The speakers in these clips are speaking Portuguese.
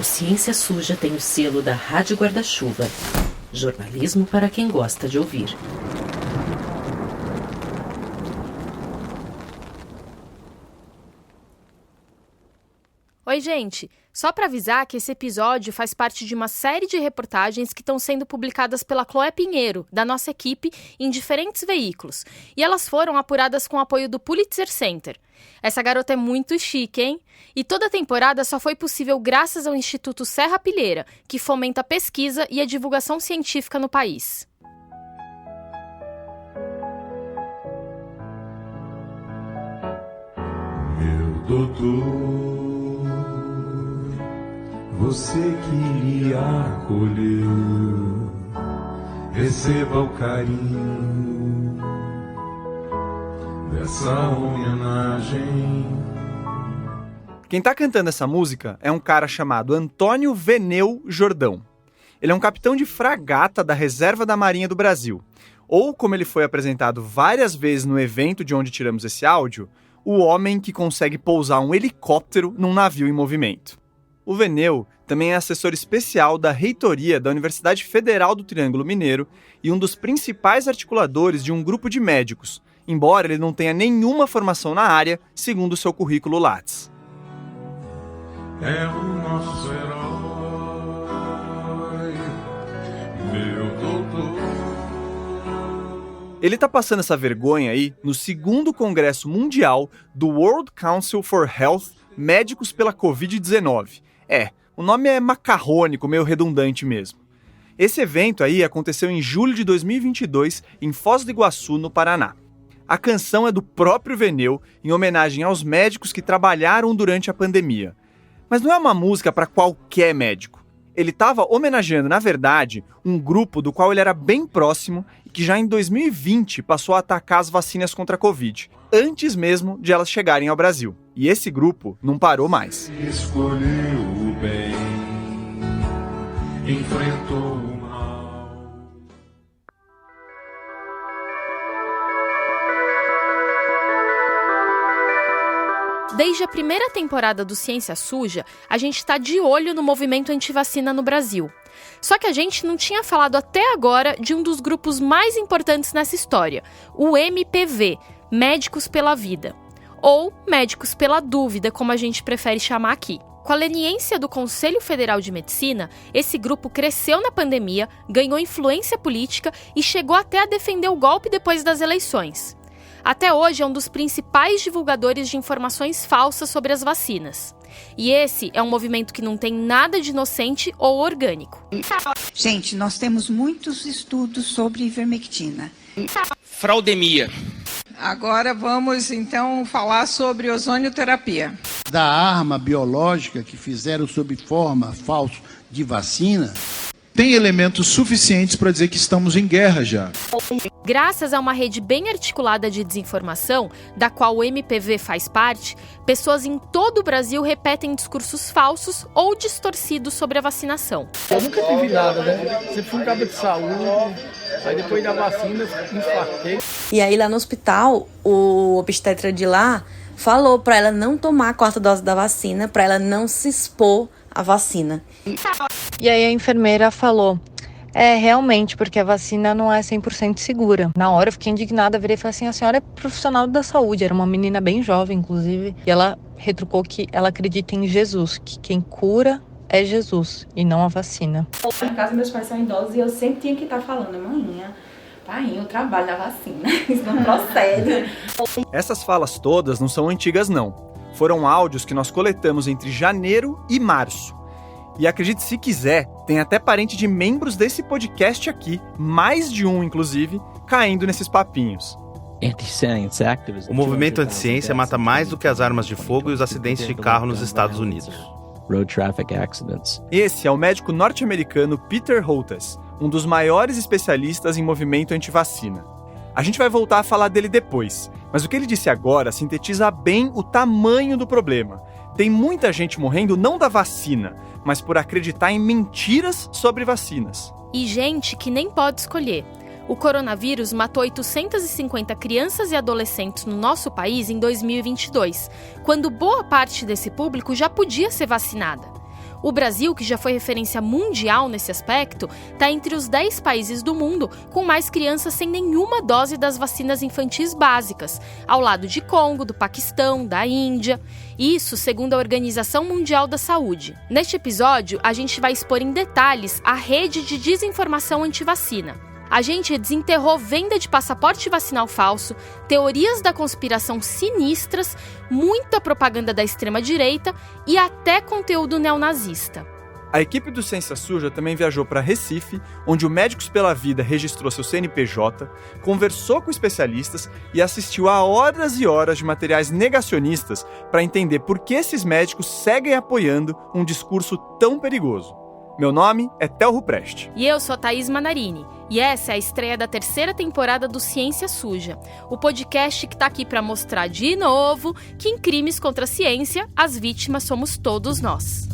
O Ciência Suja tem o selo da Rádio Guarda-Chuva. Jornalismo para quem gosta de ouvir. Oi, gente! Só para avisar que esse episódio faz parte de uma série de reportagens que estão sendo publicadas pela Chloé Pinheiro, da nossa equipe, em diferentes veículos. E elas foram apuradas com o apoio do Pulitzer Center. Essa garota é muito chique, hein? E toda a temporada só foi possível graças ao Instituto Serra Pilheira, que fomenta a pesquisa e a divulgação científica no país. Meu doutor, você que lhe acolheu, receba o carinho dessa homenagem. Quem tá cantando essa música é um cara chamado Antônio Veneu Jordão. Ele é um capitão de fragata da Reserva da Marinha do Brasil. Ou, como ele foi apresentado várias vezes no evento de onde tiramos esse áudio, o homem que consegue pousar um helicóptero num navio em movimento. O Veneu também é assessor especial da reitoria da Universidade Federal do Triângulo Mineiro e um dos principais articuladores de um grupo de médicos, embora ele não tenha nenhuma formação na área, segundo seu currículo Lattes. É o nosso herói, meu doutor. Ele tá passando essa vergonha aí no 2º Congresso Mundial do World Council for Health Médicos pela Covid-19. O nome é macarrônico, meio redundante mesmo. Esse evento aí aconteceu em julho de 2022 em Foz do Iguaçu, no Paraná. A canção é do próprio Veneu, em homenagem aos médicos que trabalharam durante a pandemia. Mas não é uma música para qualquer médico. Ele estava homenageando, na verdade, um grupo do qual ele era bem próximo e que já em 2020 passou a atacar as vacinas contra a Covid, antes mesmo de elas chegarem ao Brasil. E esse grupo não parou mais. Escolheu o bem, enfrentou o mal. Desde a primeira temporada do Ciência Suja, a gente está de olho no movimento antivacina no Brasil. Só que a gente não tinha falado até agora de um dos grupos mais importantes nessa história, o MPV, Médicos pela Vida. Ou Médicos pela Dúvida, como a gente prefere chamar aqui. Com a leniência do Conselho Federal de Medicina, esse grupo cresceu na pandemia, ganhou influência política e chegou até a defender o golpe depois das eleições. Até hoje é um dos principais divulgadores de informações falsas sobre as vacinas. E esse é um movimento que não tem nada de inocente ou orgânico. Gente, nós temos muitos estudos sobre ivermectina. Fraudemia. Agora vamos, então, falar sobre ozonioterapia. Da arma biológica que fizeram sob forma falsa de vacina, tem elementos suficientes para dizer que estamos em guerra já. Graças a uma rede bem articulada de desinformação, da qual o MPV faz parte, pessoas em todo o Brasil repetem discursos falsos ou distorcidos sobre a vacinação. Eu nunca tive nada, né? Sempre fui um cabo de saúde, aí depois da vacina infartei. E aí lá no hospital, o obstetra de lá falou para ela não tomar a 4ª dose da vacina, para ela não se expor à vacina. E aí a enfermeira falou, realmente, porque a vacina não é 100% segura. Na hora eu fiquei indignada, virei e falei assim, a senhora é profissional da saúde, era uma menina bem jovem, inclusive, e ela retrucou que ela acredita em Jesus, que quem cura é Jesus e não a vacina. Na casa meus pais são idosos e eu sempre tinha que estar falando, maninha, pai, eu trabalho na vacina, isso não procede. Essas falas todas não são antigas não. Foram áudios que nós coletamos entre janeiro e março. E acredite se quiser, tem até parente de membros desse podcast aqui, mais de um inclusive, caindo nesses papinhos. O movimento anti-ciência mata mais do que as armas de fogo e os acidentes de carro nos Estados Unidos. Esse é o médico norte-americano Peter Hotez, um dos maiores especialistas em movimento anti-vacina. A gente vai voltar a falar dele depois, mas o que ele disse agora sintetiza bem o tamanho do problema. Tem muita gente morrendo não da vacina, mas por acreditar em mentiras sobre vacinas. E gente que nem pode escolher. O coronavírus matou 850 crianças e adolescentes no nosso país em 2022, quando boa parte desse público já podia ser vacinada. O Brasil, que já foi referência mundial nesse aspecto, está entre os 10 países do mundo com mais crianças sem nenhuma dose das vacinas infantis básicas, ao lado de Congo, do Paquistão, da Índia. Isso segundo a Organização Mundial da Saúde. Neste episódio, a gente vai expor em detalhes a rede de desinformação antivacina. A gente desenterrou venda de passaporte vacinal falso, teorias da conspiração sinistras, muita propaganda da extrema-direita e até conteúdo neonazista. A equipe do Ciência Suja também viajou para Recife, onde o Médicos pela Vida registrou seu CNPJ, conversou com especialistas e assistiu a horas e horas de materiais negacionistas para entender por que esses médicos seguem apoiando um discurso tão perigoso. Meu nome é Theo Ruprecht. E eu sou a Thaís Manarini. E essa é a estreia da 3ª temporada do Ciência Suja, o podcast que está aqui para mostrar de novo que em crimes contra a ciência, as vítimas somos todos nós.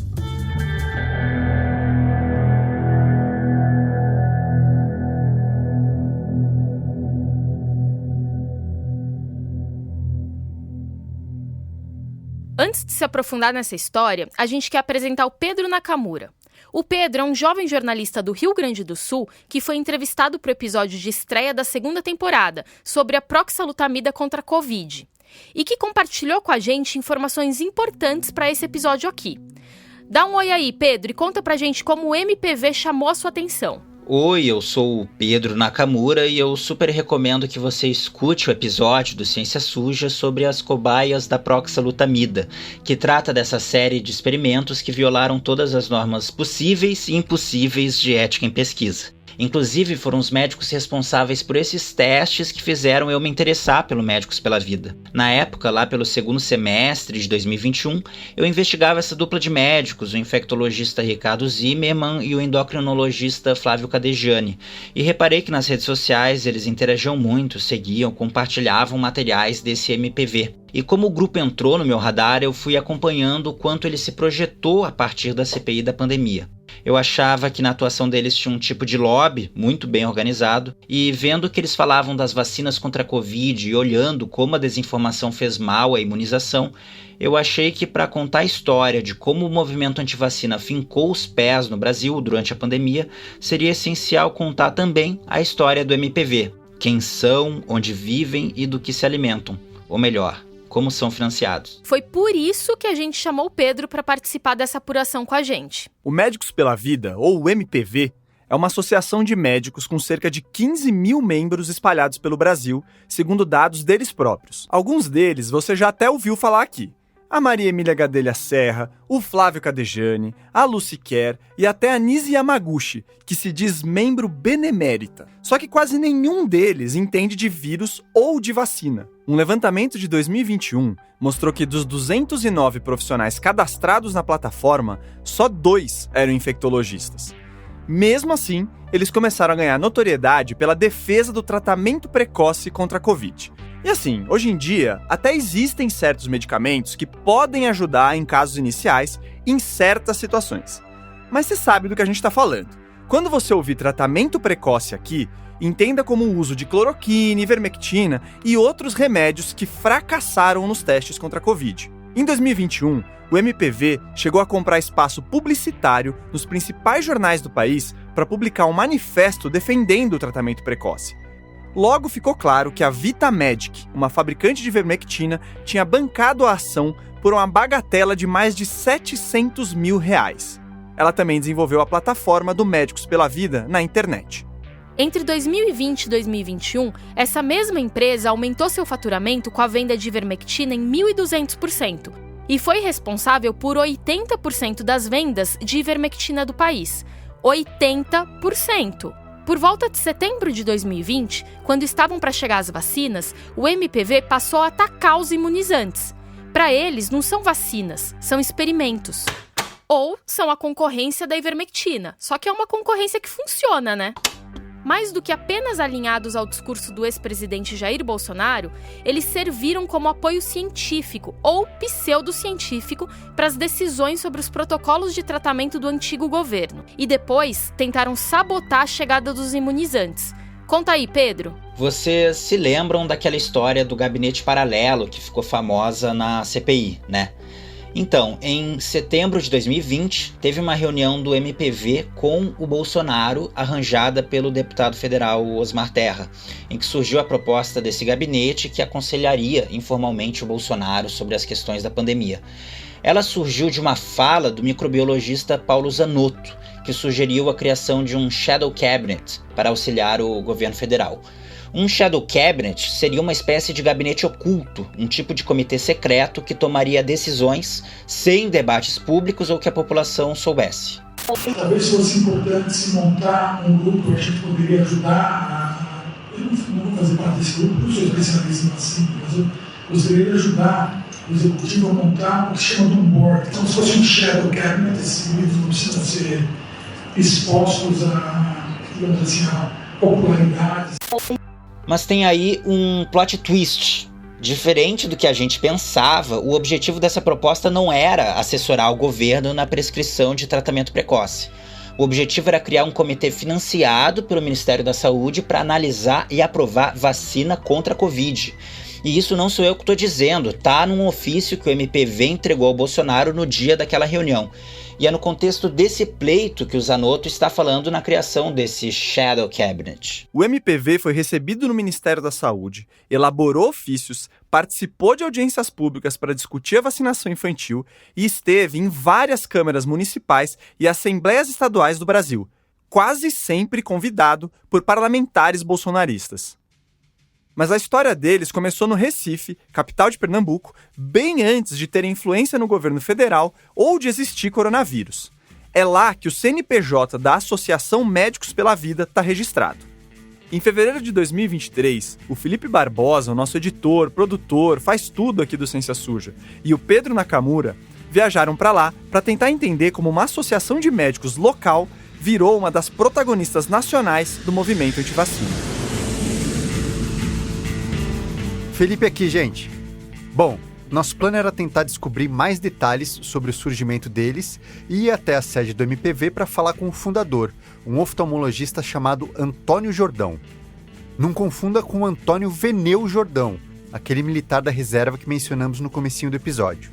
Antes de se aprofundar nessa história, a gente quer apresentar o Pedro Nakamura. O Pedro é um jovem jornalista do Rio Grande do Sul que foi entrevistado para o episódio de estreia da 2ª temporada sobre a proxalutamida contra a Covid e que compartilhou com a gente informações importantes para esse episódio aqui. Dá um oi aí, Pedro, e conta pra gente como o MPV chamou a sua atenção. Oi, eu sou o Pedro Nakamura e eu super recomendo que você escute o episódio do Ciência Suja sobre as cobaias da proxalutamida, que trata dessa série de experimentos que violaram todas as normas possíveis e impossíveis de ética em pesquisa. Inclusive, foram os médicos responsáveis por esses testes que fizeram eu me interessar pelo Médicos pela Vida. Na época, lá pelo 2º semestre de 2021, eu investigava essa dupla de médicos, o infectologista Ricardo Zimmermann e o endocrinologista Flávio Cadejani, e reparei que nas redes sociais eles interagiam muito, seguiam, compartilhavam materiais desse MPV. E como o grupo entrou no meu radar, eu fui acompanhando o quanto ele se projetou a partir da CPI da pandemia. Eu achava que na atuação deles tinha um tipo de lobby muito bem organizado, e vendo que eles falavam das vacinas contra a Covid e olhando como a desinformação fez mal à imunização, eu achei que para contar a história de como o movimento antivacina fincou os pés no Brasil durante a pandemia, seria essencial contar também a história do MPV, quem são, onde vivem e do que se alimentam, ou melhor, como são financiados. Foi por isso que a gente chamou o Pedro para participar dessa apuração com a gente. O Médicos pela Vida, ou o MPV, é uma associação de médicos com cerca de 15 mil membros espalhados pelo Brasil, segundo dados deles próprios. Alguns deles você já até ouviu falar aqui. A Maria Emília Gadelha Serra, o Flávio Cadejani, a Lucy Kerr e até a Nise Yamaguchi, que se diz membro benemérita. Só que quase nenhum deles entende de vírus ou de vacina. Um levantamento de 2021 mostrou que dos 209 profissionais cadastrados na plataforma, só 2 eram infectologistas. Mesmo assim, eles começaram a ganhar notoriedade pela defesa do tratamento precoce contra a Covid. E assim, hoje em dia, até existem certos medicamentos que podem ajudar em casos iniciais em certas situações. Mas você sabe do que a gente está falando. Quando você ouvir tratamento precoce aqui, entenda como o uso de cloroquina, ivermectina e outros remédios que fracassaram nos testes contra a Covid. Em 2021, o MPV chegou a comprar espaço publicitário nos principais jornais do país para publicar um manifesto defendendo o tratamento precoce. Logo ficou claro que a Vitamedic, uma fabricante de ivermectina, tinha bancado a ação por uma bagatela de mais de R$700 mil. Ela também desenvolveu a plataforma do Médicos pela Vida na internet. Entre 2020 e 2021, essa mesma empresa aumentou seu faturamento com a venda de ivermectina em 1.200% e foi responsável por 80% das vendas de ivermectina do país. 80%! Por volta de setembro de 2020, quando estavam para chegar as vacinas, o MPV passou a atacar os imunizantes. Para eles, não são vacinas, são experimentos. Ou são a concorrência da ivermectina, só que é uma concorrência que funciona, né? Mais do que apenas alinhados ao discurso do ex-presidente Jair Bolsonaro, eles serviram como apoio científico ou pseudocientífico para as decisões sobre os protocolos de tratamento do antigo governo. E depois tentaram sabotar a chegada dos imunizantes. Conta aí, Pedro. Vocês se lembram daquela história do gabinete paralelo que ficou famosa na CPI, né? Então, em setembro de 2020, teve uma reunião do MPV com o Bolsonaro, arranjada pelo deputado federal Osmar Terra, em que surgiu a proposta desse gabinete que aconselharia informalmente o Bolsonaro sobre as questões da pandemia. Ela surgiu de uma fala do microbiologista Paulo Zanotto, que sugeriu a criação de um Shadow Cabinet para auxiliar o governo federal. Um Shadow Cabinet seria uma espécie de gabinete oculto, um tipo de comitê secreto que tomaria decisões sem debates públicos ou que a população soubesse. Talvez fosse importante se montar um grupo que a gente poderia ajudar eu não vou fazer parte desse grupo, não sou especialista em vacina, mas eu gostaria de ajudar o executivo a montar o que se chama de um board. Então, se fosse um Shadow Cabinet, esses livros não precisam ser expostos digamos assim, a popularidades. Mas tem aí um plot twist. Diferente do que a gente pensava, o objetivo dessa proposta não era assessorar o governo na prescrição de tratamento precoce. O objetivo era criar um comitê financiado pelo Ministério da Saúde para analisar e aprovar vacina contra a Covid. E isso não sou eu que estou dizendo, tá num ofício que o MPV entregou ao Bolsonaro no dia daquela reunião. E é no contexto desse pleito que o Zanotto está falando na criação desse Shadow Cabinet. O MPV foi recebido no Ministério da Saúde, elaborou ofícios, participou de audiências públicas para discutir a vacinação infantil e esteve em várias câmaras municipais e assembleias estaduais do Brasil, quase sempre convidado por parlamentares bolsonaristas. Mas a história deles começou no Recife, capital de Pernambuco, bem antes de ter influência no governo federal ou de existir coronavírus. É lá que o CNPJ da Associação Médicos pela Vida está registrado. Em fevereiro de 2023, o Felipe Barbosa, o nosso editor, produtor, faz tudo aqui do Ciência Suja, e o Pedro Nakamura viajaram para lá para tentar entender como uma associação de médicos local virou uma das protagonistas nacionais do movimento antivacina. Felipe aqui, gente. Bom, nosso plano era tentar descobrir mais detalhes sobre o surgimento deles e ir até a sede do MPV para falar com o fundador, um oftalmologista chamado Antônio Jordão. Não confunda com o Antônio Veneu Jordão, aquele militar da reserva que mencionamos no comecinho do episódio.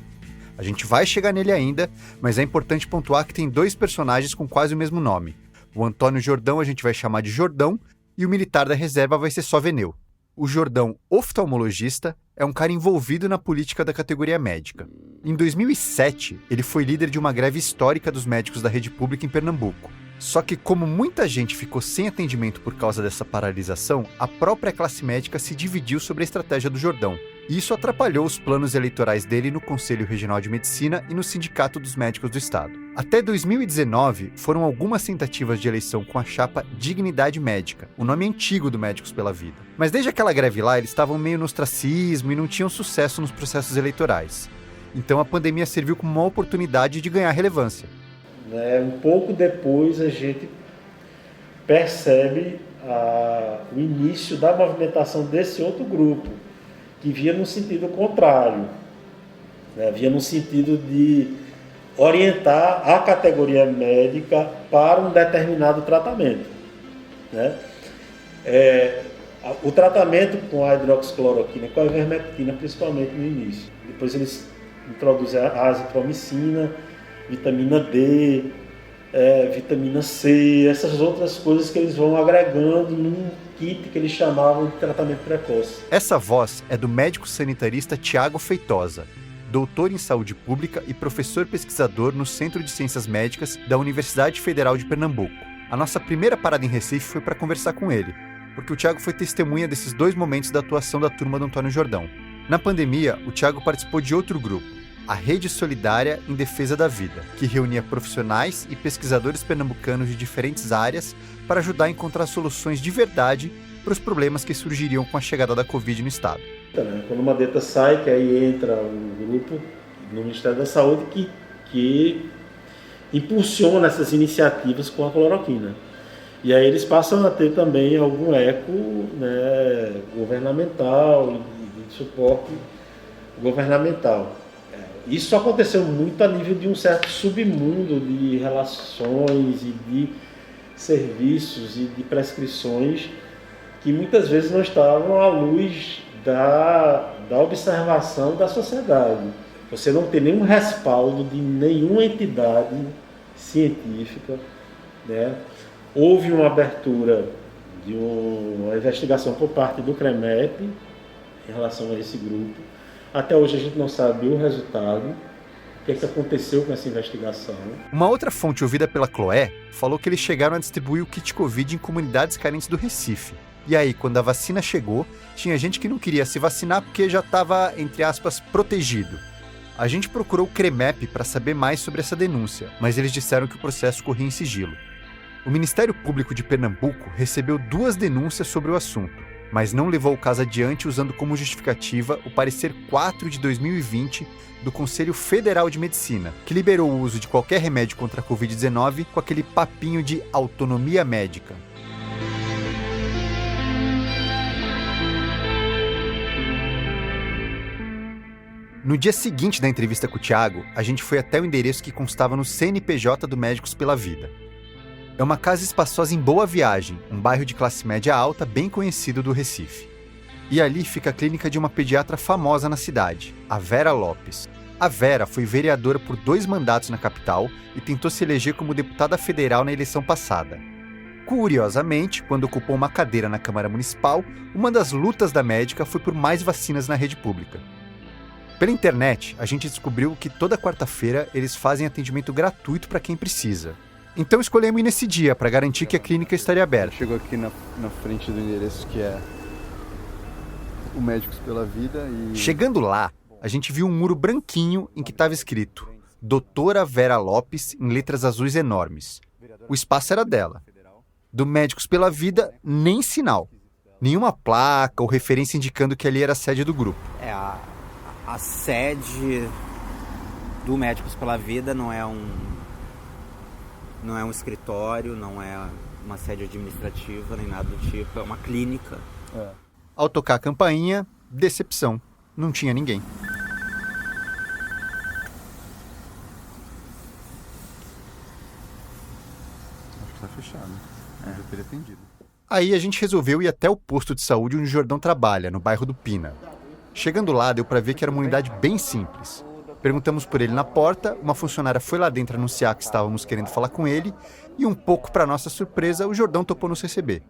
A gente vai chegar nele ainda, mas é importante pontuar que tem dois personagens com quase o mesmo nome. O Antônio Jordão a gente vai chamar de Jordão e o militar da reserva vai ser só Veneu. O Jordão, oftalmologista, é um cara envolvido na política da categoria médica. Em 2007, ele foi líder de uma greve histórica dos médicos da rede pública em Pernambuco. Só que, como muita gente ficou sem atendimento por causa dessa paralisação, a própria classe médica se dividiu sobre a estratégia do Jordão. E isso atrapalhou os planos eleitorais dele no Conselho Regional de Medicina e no Sindicato dos Médicos do Estado. Até 2019, foram algumas tentativas de eleição com a chapa Dignidade Médica, o nome antigo do Médicos pela Vida. Mas desde aquela greve lá, eles estavam meio no ostracismo e não tinham sucesso nos processos eleitorais. Então a pandemia serviu como uma oportunidade de ganhar relevância. Um pouco depois a gente percebe o início da movimentação desse outro grupo, que via no sentido contrário, via no sentido de orientar a categoria médica para um determinado tratamento. O tratamento com a hidroxicloroquina, com a ivermectina, principalmente no início. Depois eles introduzem a azitromicina, vitamina D, vitamina C, essas outras coisas que eles vão agregando num kit que eles chamavam de tratamento precoce. Essa voz é do médico sanitarista Tiago Feitosa, doutor em saúde pública e professor pesquisador no Centro de Ciências Médicas da Universidade Federal de Pernambuco. A nossa primeira parada em Recife foi para conversar com ele, porque o Tiago foi testemunha desses dois momentos da atuação da turma do Antônio Jordão. Na pandemia, o Tiago participou de outro grupo, a Rede Solidária em Defesa da Vida, que reunia profissionais e pesquisadores pernambucanos de diferentes áreas para ajudar a encontrar soluções de verdade para os problemas que surgiriam com a chegada da Covid no estado. Quando uma data sai, que aí entra um grupo no Ministério da Saúde que impulsiona essas iniciativas com a cloroquina. E aí eles passam a ter também algum eco governamental, de suporte governamental. Isso aconteceu muito a nível de um certo submundo de relações e de serviços e de prescrições que muitas vezes não estavam à luz da observação da sociedade. Você não tem nenhum respaldo de nenhuma entidade científica, né? Houve uma abertura de uma investigação por parte do CREMEP em relação a esse grupo. Até hoje a gente não sabe o resultado, o que aconteceu com essa investigação. Uma outra fonte ouvida pela Chloé falou que eles chegaram a distribuir o kit Covid em comunidades carentes do Recife. E aí, quando a vacina chegou, tinha gente que não queria se vacinar porque já estava, entre aspas, protegido. A gente procurou o CREMEP para saber mais sobre essa denúncia, mas eles disseram que o processo corria em sigilo. O Ministério Público de Pernambuco recebeu 2 denúncias sobre o assunto, mas não levou o caso adiante usando como justificativa o parecer 4 de 2020 do Conselho Federal de Medicina, que liberou o uso de qualquer remédio contra a Covid-19 com aquele papinho de autonomia médica. No dia seguinte da entrevista com o Thiago, a gente foi até o endereço que constava no CNPJ do Médicos pela Vida. É uma casa espaçosa em Boa Viagem, um bairro de classe média alta bem conhecido do Recife. E ali fica a clínica de uma pediatra famosa na cidade, a Vera Lopes. A Vera foi vereadora por 2 mandatos na capital e tentou se eleger como deputada federal na eleição passada. Curiosamente, quando ocupou uma cadeira na Câmara Municipal, uma das lutas da médica foi por mais vacinas na rede pública. Pela internet, a gente descobriu que toda quarta-feira eles fazem atendimento gratuito para quem precisa. Então escolhemos ir nesse dia para garantir que a clínica estaria aberta. Chegou aqui na frente do endereço que é o Médicos pela Vida e... Chegando lá, a gente viu um muro branquinho em que estava escrito Doutora Vera Lopes em letras azuis enormes. O espaço era dela. Do Médicos pela Vida, nem sinal. Nenhuma placa ou referência indicando que ali era a sede do grupo. A sede do Médicos pela Vida não é um escritório, não é uma sede administrativa, nem nada do tipo, é uma clínica. Ao tocar a campainha, decepção. Não tinha ninguém. Acho que tá fechado. Eu teria atendido. Aí a gente resolveu ir até o posto de saúde onde o Jordão trabalha, no bairro do Pina. Chegando lá, deu pra ver que era uma unidade bem simples. Perguntamos por ele na porta, uma funcionária foi lá dentro anunciar que estávamos querendo falar com ele e, um pouco para nossa surpresa, o Jordão topou nos receber.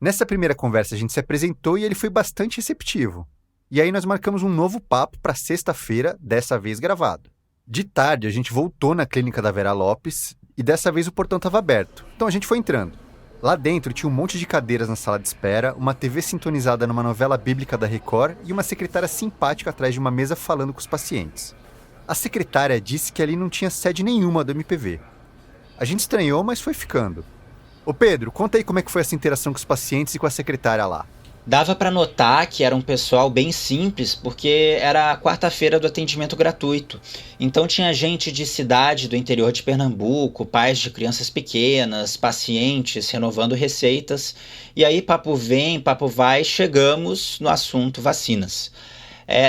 Nessa primeira conversa a gente se apresentou e ele foi bastante receptivo. E aí nós marcamos um novo papo para sexta-feira, dessa vez gravado. De tarde a gente voltou na clínica da Vera Lopes e dessa vez o portão estava aberto, então a gente foi entrando. Lá dentro tinha um monte de cadeiras na sala de espera, uma TV sintonizada numa novela bíblica da Record e uma secretária simpática atrás de uma mesa falando com os pacientes. A secretária disse que ali não tinha sede nenhuma do MPV. A gente estranhou, mas foi ficando. Ô Pedro, conta aí como é que foi essa interação com os pacientes e com a secretária lá. Dava para notar que era um pessoal bem simples, porque era a quarta-feira do atendimento gratuito. Então tinha gente de cidade do interior de Pernambuco, pais de crianças pequenas, pacientes renovando receitas. E aí, papo vem, papo vai, chegamos no assunto vacinas.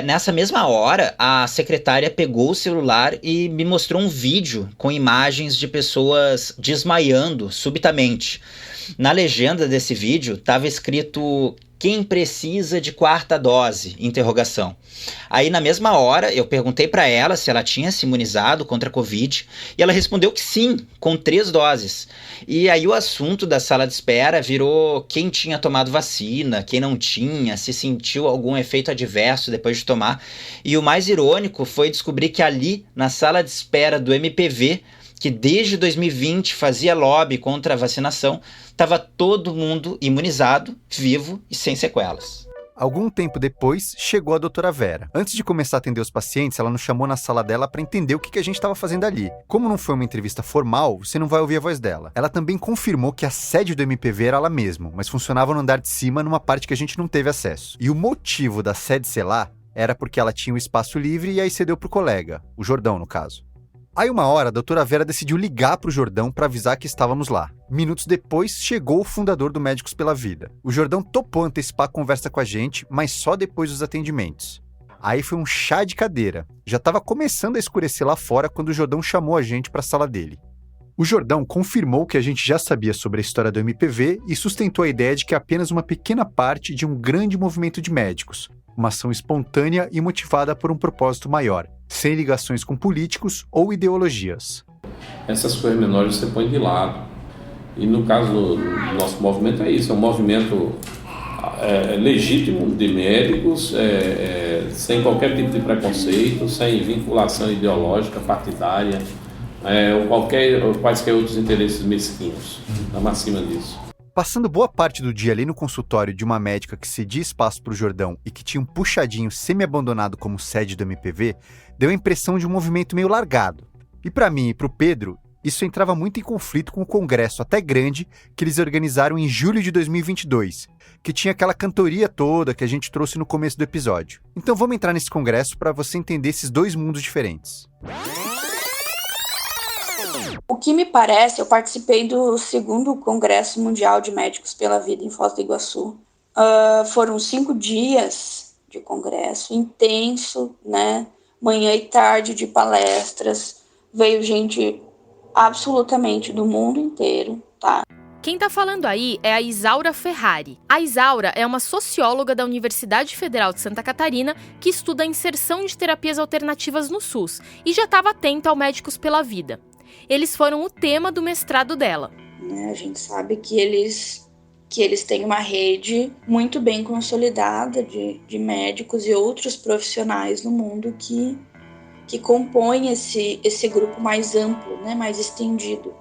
Nessa mesma hora, a secretária pegou o celular e me mostrou um vídeo com imagens de pessoas desmaiando subitamente. Na legenda desse vídeo estava escrito: quem precisa de 4ª dose? Interrogação. Aí na mesma hora eu perguntei para ela se ela tinha se imunizado contra a Covid e ela respondeu que sim, com 3 doses. E aí o assunto da sala de espera virou quem tinha tomado vacina, quem não tinha, se sentiu algum efeito adverso depois de tomar. E o mais irônico foi descobrir que ali na sala de espera do MPV, que desde 2020 fazia lobby contra a vacinação, estava todo mundo imunizado, vivo e sem sequelas. Algum tempo depois, chegou a doutora Vera. Antes de começar a atender os pacientes, ela nos chamou na sala dela para entender o que a gente estava fazendo ali. Como não foi uma entrevista formal, você não vai ouvir a voz dela. Ela também confirmou que a sede do MPV era lá mesmo, mas funcionava no andar de cima, numa parte que a gente não teve acesso. E o motivo da sede ser lá era porque ela tinha um espaço livre e aí cedeu pro colega, o Jordão no caso. Aí uma hora, a doutora Vera decidiu ligar pro Jordão para avisar que estávamos lá. Minutos depois, chegou o fundador do Médicos pela Vida. O Jordão topou antecipar a conversa com a gente, mas só depois dos atendimentos. Aí foi um chá de cadeira. Já estava começando a escurecer lá fora quando o Jordão chamou a gente para a sala dele. O Jordão confirmou que a gente já sabia sobre a história do MPV e sustentou a ideia de que é apenas uma pequena parte de um grande movimento de médicos. Uma ação espontânea e motivada por um propósito maior: sem ligações com políticos ou ideologias. Essas coisas menores você põe de lado. E no caso do nosso movimento é isso, é um movimento legítimo de médicos, sem qualquer tipo de preconceito, sem vinculação ideológica, partidária, ou quaisquer outros interesses mesquinhos. Estamos acima disso. Passando boa parte do dia ali no consultório de uma médica que cedia espaço para o Jordão e que tinha um puxadinho semi-abandonado como sede do MPV, deu a impressão de um movimento meio largado. E para mim e para o Pedro, isso entrava muito em conflito com o congresso até grande que eles organizaram em julho de 2022, que tinha aquela cantoria toda que a gente trouxe no começo do episódio. Então vamos entrar nesse congresso para você entender esses dois mundos diferentes. O que me parece, eu participei do 2º Congresso Mundial de Médicos pela Vida em Foz do Iguaçu. Foram 5 dias de congresso, intenso, né? Manhã e tarde de palestras, veio gente absolutamente do mundo inteiro, tá? Quem tá falando aí é a Isaura Ferrari. A Isaura é uma socióloga da Universidade Federal de Santa Catarina que estuda a inserção de terapias alternativas no SUS e já estava atenta ao Médicos pela Vida. Eles foram o tema do mestrado dela. A gente sabe que eles têm uma rede muito bem consolidada de médicos e outros profissionais no mundo que compõem esse grupo mais amplo, né, mais estendido,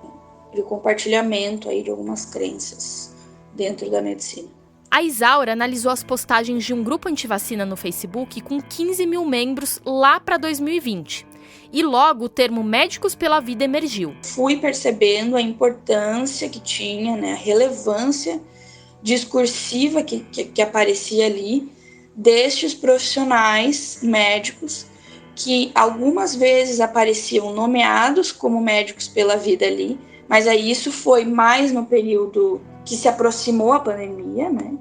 de compartilhamento aí de algumas crenças dentro da medicina. A Isaura analisou as postagens de um grupo antivacina no Facebook com 15 mil membros lá para 2020. E logo o termo Médicos pela Vida emergiu. Fui percebendo a importância que tinha, né, a relevância discursiva que aparecia ali destes profissionais médicos que algumas vezes apareciam nomeados como médicos pela vida ali, mas aí isso foi mais no período que se aproximou a pandemia, né?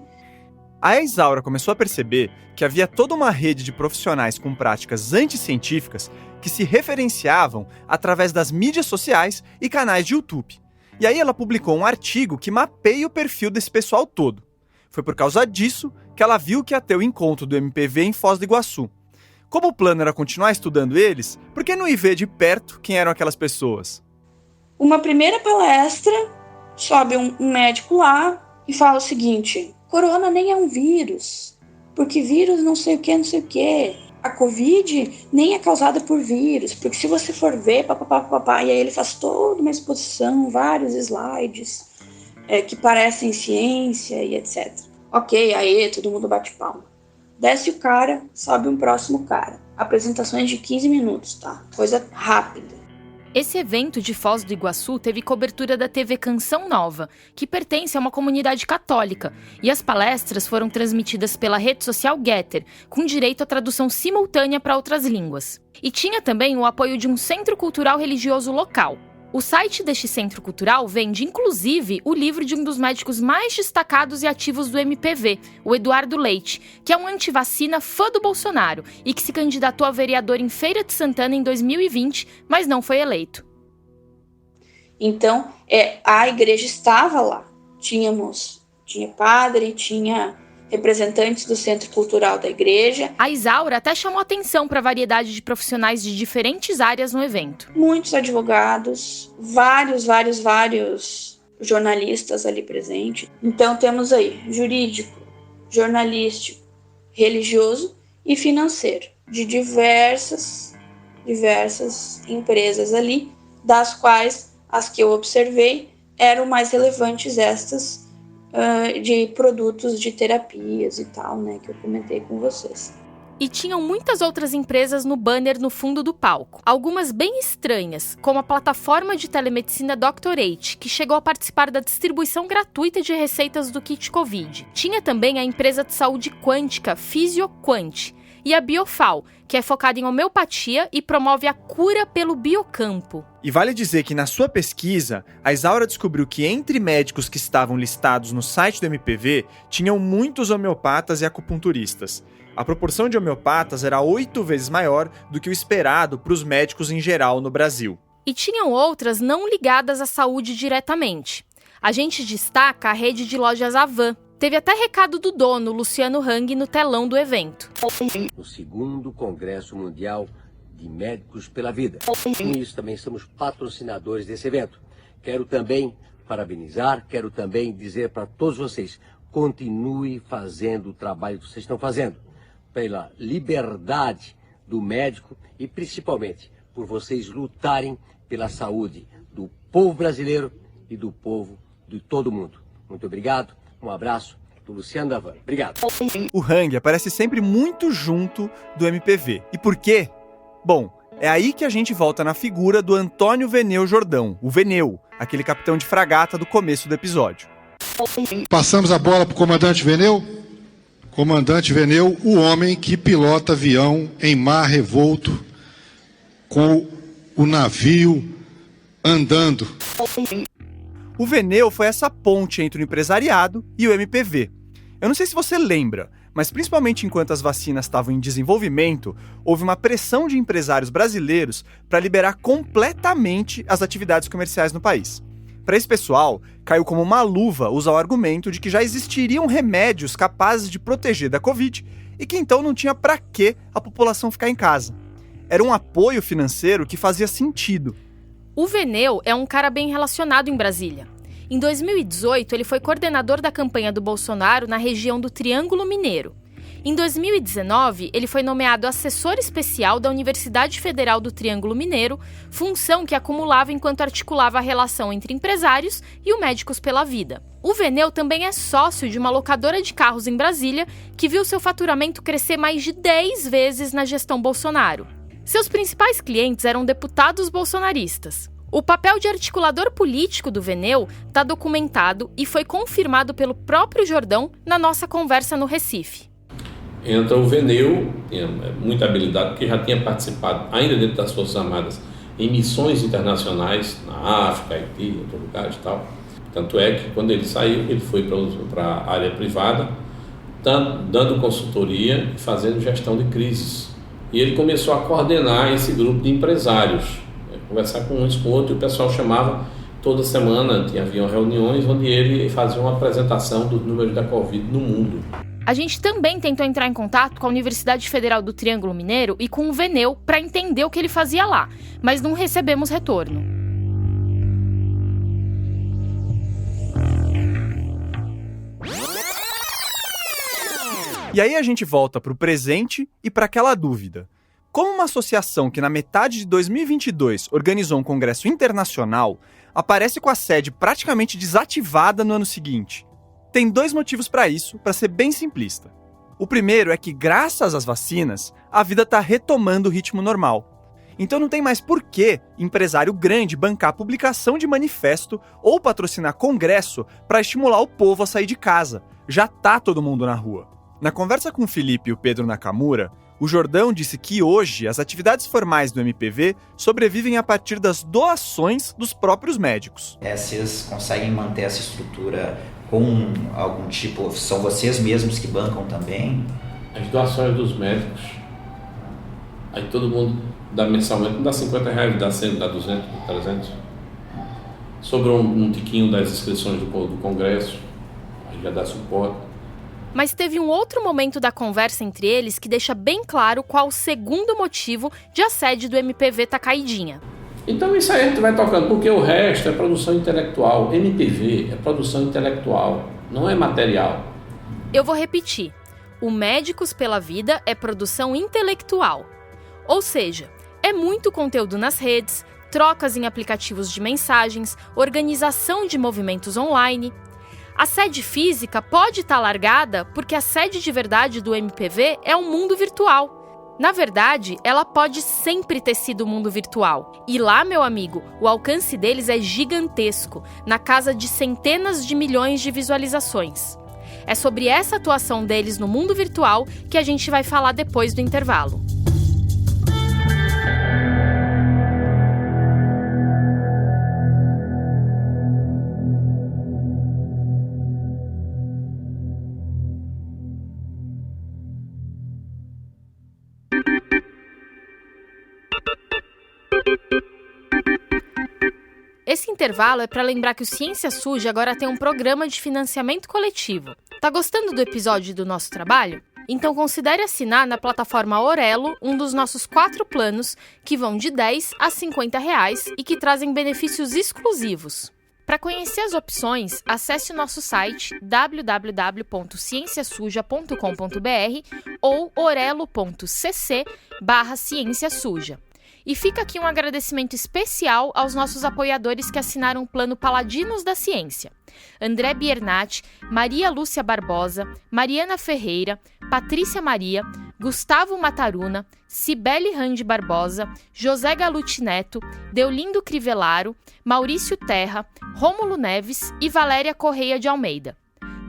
A Isaura começou a perceber que havia toda uma rede de profissionais com práticas anticientíficas que se referenciavam através das mídias sociais e canais de YouTube. E aí ela publicou um artigo que mapeia o perfil desse pessoal todo. Foi por causa disso que ela viu que ia ter o encontro do MPV em Foz do Iguaçu. Como o plano era continuar estudando eles, por que não ir ver de perto quem eram aquelas pessoas? Uma primeira palestra, sobe um médico lá e fala o seguinte: corona nem é um vírus, porque vírus não sei o que. A Covid nem é causada por vírus, porque se você for ver, papapá, e aí ele faz toda uma exposição, vários slides que parecem ciência e etc. Ok, aí todo mundo bate palma. Desce o cara, sobe um próximo cara. Apresentações de 15 minutos, tá? Coisa rápida. Esse evento de Foz do Iguaçu teve cobertura da TV Canção Nova, que pertence a uma comunidade católica, e as palestras foram transmitidas pela rede social Getter, com direito à tradução simultânea para outras línguas. E tinha também o apoio de um centro cultural religioso local. O site deste centro cultural vende, inclusive, o livro de um dos médicos mais destacados e ativos do MPV, o Eduardo Leite, que é um antivacina fã do Bolsonaro e que se candidatou a vereador em Feira de Santana em 2020, mas não foi eleito. Então, a igreja estava lá. Tinha padre, tinha representantes do Centro Cultural da Igreja. A Isaura até chamou atenção para a variedade de profissionais de diferentes áreas no evento. Muitos advogados, vários jornalistas ali presentes. Então temos aí jurídico, jornalístico, religioso e financeiro, de diversas empresas ali, das quais as que eu observei eram mais relevantes estas de produtos de terapias e tal, né, que eu comentei com vocês. E tinham muitas outras empresas no banner no fundo do palco. Algumas bem estranhas, como a plataforma de telemedicina Dr.H, que chegou a participar da distribuição gratuita de receitas do kit Covid. Tinha também a empresa de saúde quântica Fisioquant e a Biofal, que é focada em homeopatia e promove a cura pelo biocampo. E vale dizer que na sua pesquisa, a Isaura descobriu que entre médicos que estavam listados no site do MPV, tinham muitos homeopatas e acupunturistas. A proporção de homeopatas era 8 vezes maior do que o esperado para os médicos em geral no Brasil. E tinham outras não ligadas à saúde diretamente. A gente destaca a rede de lojas Avan. Teve até recado do dono, Luciano Hang, no telão do evento. No 2º Congresso Mundial de Médicos pela Vida. Com isso, também somos patrocinadores desse evento. Quero também parabenizar, quero também dizer para todos vocês, continue fazendo o trabalho que vocês estão fazendo, pela liberdade do médico e principalmente por vocês lutarem pela saúde do povo brasileiro e do povo de todo mundo. Muito obrigado, um abraço do Luciano Davan. Obrigado. O Hang aparece sempre muito junto do MPV. E por quê? Bom, é aí que a gente volta na figura do Antônio Veneu Jordão, o Veneu, aquele capitão de fragata do começo do episódio. Passamos a bola para o comandante Veneu. Comandante Veneu, o homem que pilota avião em mar revolto, com o navio andando. O Veneu foi essa ponte entre o empresariado e o MPV. Eu não sei se você lembra, mas principalmente enquanto as vacinas estavam em desenvolvimento, houve uma pressão de empresários brasileiros para liberar completamente as atividades comerciais no país. Para esse pessoal, caiu como uma luva usar o argumento de que já existiriam remédios capazes de proteger da Covid e que então não tinha para que a população ficar em casa. Era um apoio financeiro que fazia sentido. O Veneu é um cara bem relacionado em Brasília. Em 2018, ele foi coordenador da campanha do Bolsonaro na região do Triângulo Mineiro. Em 2019, ele foi nomeado assessor especial da Universidade Federal do Triângulo Mineiro, função que acumulava enquanto articulava a relação entre empresários e o Médicos pela Vida. O Veneu também é sócio de uma locadora de carros em Brasília, que viu seu faturamento crescer mais de 10 vezes na gestão Bolsonaro. Seus principais clientes eram deputados bolsonaristas. O papel de articulador político do Veneu está documentado e foi confirmado pelo próprio Jordão na nossa conversa no Recife. Entra o Veneu, tinha muita habilidade, porque já tinha participado, ainda dentro das Forças Armadas, em missões internacionais, na África, Haiti, em outro lugar e tal. Tanto é que, quando ele saiu, ele foi para a área privada, dando consultoria e fazendo gestão de crises. E ele começou a coordenar esse grupo de empresários, conversar com uns com outros, e o pessoal chamava toda semana, haviam reuniões onde ele fazia uma apresentação dos números da Covid no mundo. A gente também tentou entrar em contato com a Universidade Federal do Triângulo Mineiro e com o Veneu para entender o que ele fazia lá, mas não recebemos retorno. E aí a gente volta para o presente e para aquela dúvida. Como uma associação que na metade de 2022 organizou um congresso internacional, aparece com a sede praticamente desativada no ano seguinte? Tem 2 motivos para isso, para ser bem simplista. O primeiro é que, graças às vacinas, a vida está retomando o ritmo normal. Então não tem mais por que empresário grande bancar publicação de manifesto ou patrocinar congresso para estimular o povo a sair de casa. Já tá todo mundo na rua. Na conversa com o Felipe e o Pedro Nakamura, o Jordão disse que hoje as atividades formais do MPV sobrevivem a partir das doações dos próprios médicos. Vocês conseguem manter essa estrutura com algum tipo... São vocês mesmos que bancam também? As doações dos médicos, aí todo mundo dá mensalmente, não dá R$50, dá 100, dá 200, 300. Sobrou um tiquinho das inscrições do congresso, aí já dá suporte. Mas teve um outro momento da conversa entre eles que deixa bem claro qual o segundo motivo de a sede do MPV tá caidinha. Então isso aí a gente vai tocando, porque o resto é produção intelectual. MPV é produção intelectual, não é material. Eu vou repetir. O Médicos pela Vida é produção intelectual. Ou seja, é muito conteúdo nas redes, trocas em aplicativos de mensagens, organização de movimentos online. A sede física pode estar largada porque a sede de verdade do MPV é um mundo virtual. Na verdade, ela pode sempre ter sido o mundo virtual. E lá, meu amigo, o alcance deles é gigantesco, na casa de centenas de milhões de visualizações. É sobre essa atuação deles no mundo virtual que a gente vai falar depois do intervalo. Esse intervalo é para lembrar que o Ciência Suja agora tem um programa de financiamento coletivo. Tá gostando do episódio do nosso trabalho? Então considere assinar na plataforma Orelo um dos nossos 4 planos, que vão de R$10 a R$50 e que trazem benefícios exclusivos. Para conhecer as opções, acesse o nosso site www.cienciasuja.com.br ou orelo.cc/ciênciasuja. E fica aqui um agradecimento especial aos nossos apoiadores que assinaram o plano Paladinos da Ciência: André Biernat, Maria Lúcia Barbosa, Mariana Ferreira, Patrícia Maria, Gustavo Mataruna, Cibele Randi Barbosa, José Galuti Neto, Deolindo Crivellaro, Maurício Terra, Rômulo Neves e Valéria Correia de Almeida.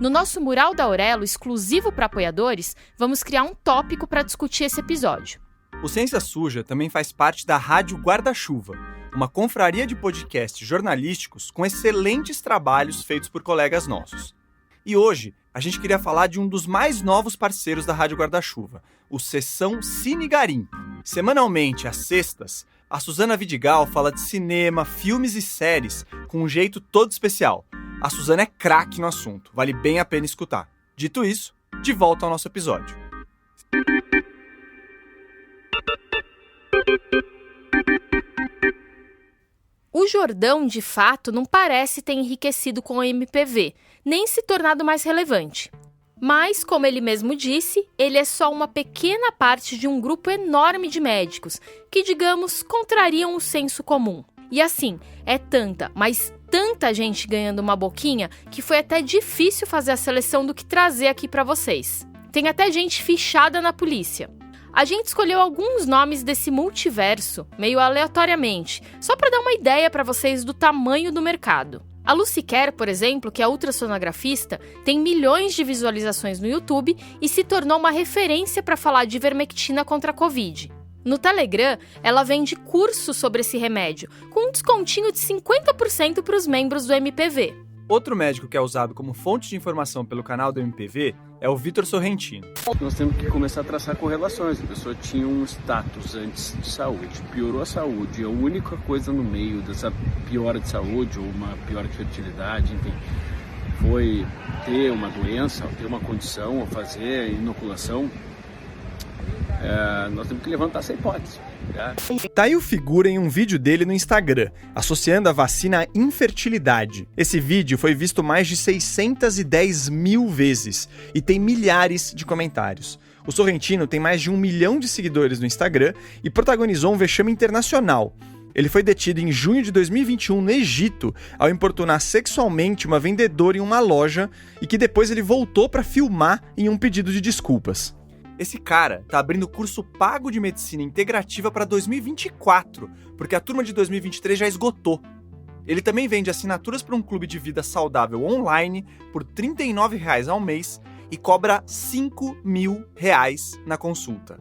No nosso mural da Orelo, exclusivo para apoiadores, vamos criar um tópico para discutir esse episódio. O Ciência Suja também faz parte da Rádio Guarda-Chuva, uma confraria de podcasts jornalísticos com excelentes trabalhos feitos por colegas nossos. E hoje, a gente queria falar de um dos mais novos parceiros da Rádio Guarda-Chuva, o Sessão Cine Garimpo. Semanalmente, às sextas, a Suzana Vidigal fala de cinema, filmes e séries com um jeito todo especial. A Suzana é craque no assunto, vale bem a pena escutar. Dito isso, de volta ao nosso episódio. O Jordão, de fato, não parece ter enriquecido com o MPV, nem se tornado mais relevante. Mas, como ele mesmo disse, ele é só uma pequena parte de um grupo enorme de médicos que, digamos, contrariam o senso comum. E assim, é tanta, mas tanta gente ganhando uma boquinha que foi até difícil fazer a seleção do que trazer aqui para vocês. Tem até gente fichada na polícia. A gente escolheu alguns nomes desse multiverso, meio aleatoriamente, só para dar uma ideia para vocês do tamanho do mercado. A Lucy Kerr, por exemplo, que é ultrassonografista, tem milhões de visualizações no YouTube e se tornou uma referência para falar de ivermectina contra a Covid. No Telegram, ela vende cursos sobre esse remédio, com um descontinho de 50% para os membros do MPV. Outro médico que é usado como fonte de informação pelo canal do MPV é o Vitor Sorrentino. Nós temos que começar a traçar correlações. A pessoa tinha um status antes de saúde, piorou a saúde. A única coisa no meio dessa piora de saúde ou uma piora de fertilidade, enfim, foi ter uma doença, ter uma condição, ou fazer inoculação. Nós temos que levantar essa hipótese. Tá aí o Figura em um vídeo dele no Instagram, associando a vacina à infertilidade. Esse vídeo foi visto mais de 610 mil vezes e tem milhares de comentários. O Sorrentino tem mais de 1 milhão de seguidores no Instagram e protagonizou um vexame internacional. Ele foi detido em junho de 2021 no Egito ao importunar sexualmente uma vendedora em uma loja e que depois ele voltou para filmar em um pedido de desculpas. Esse cara tá abrindo curso pago de medicina integrativa para 2024, porque a turma de 2023 já esgotou. Ele também vende assinaturas para um clube de vida saudável online por R$ 39,00 ao mês e cobra R$ 5.000 na consulta.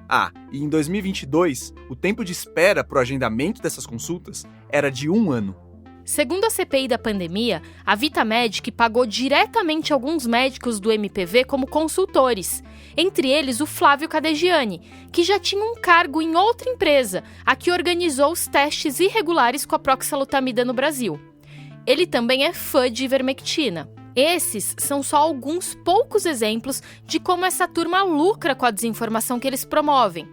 Ah, e em 2022, o tempo de espera para o agendamento dessas consultas era de 1 ano. Segundo a CPI da pandemia, a VitaMedic pagou diretamente alguns médicos do MPV como consultores, entre eles o Flávio Cadegiani, que já tinha um cargo em outra empresa, a que organizou os testes irregulares com a proxalutamida no Brasil. Ele também é fã de ivermectina. Esses são só alguns poucos exemplos de como essa turma lucra com a desinformação que eles promovem.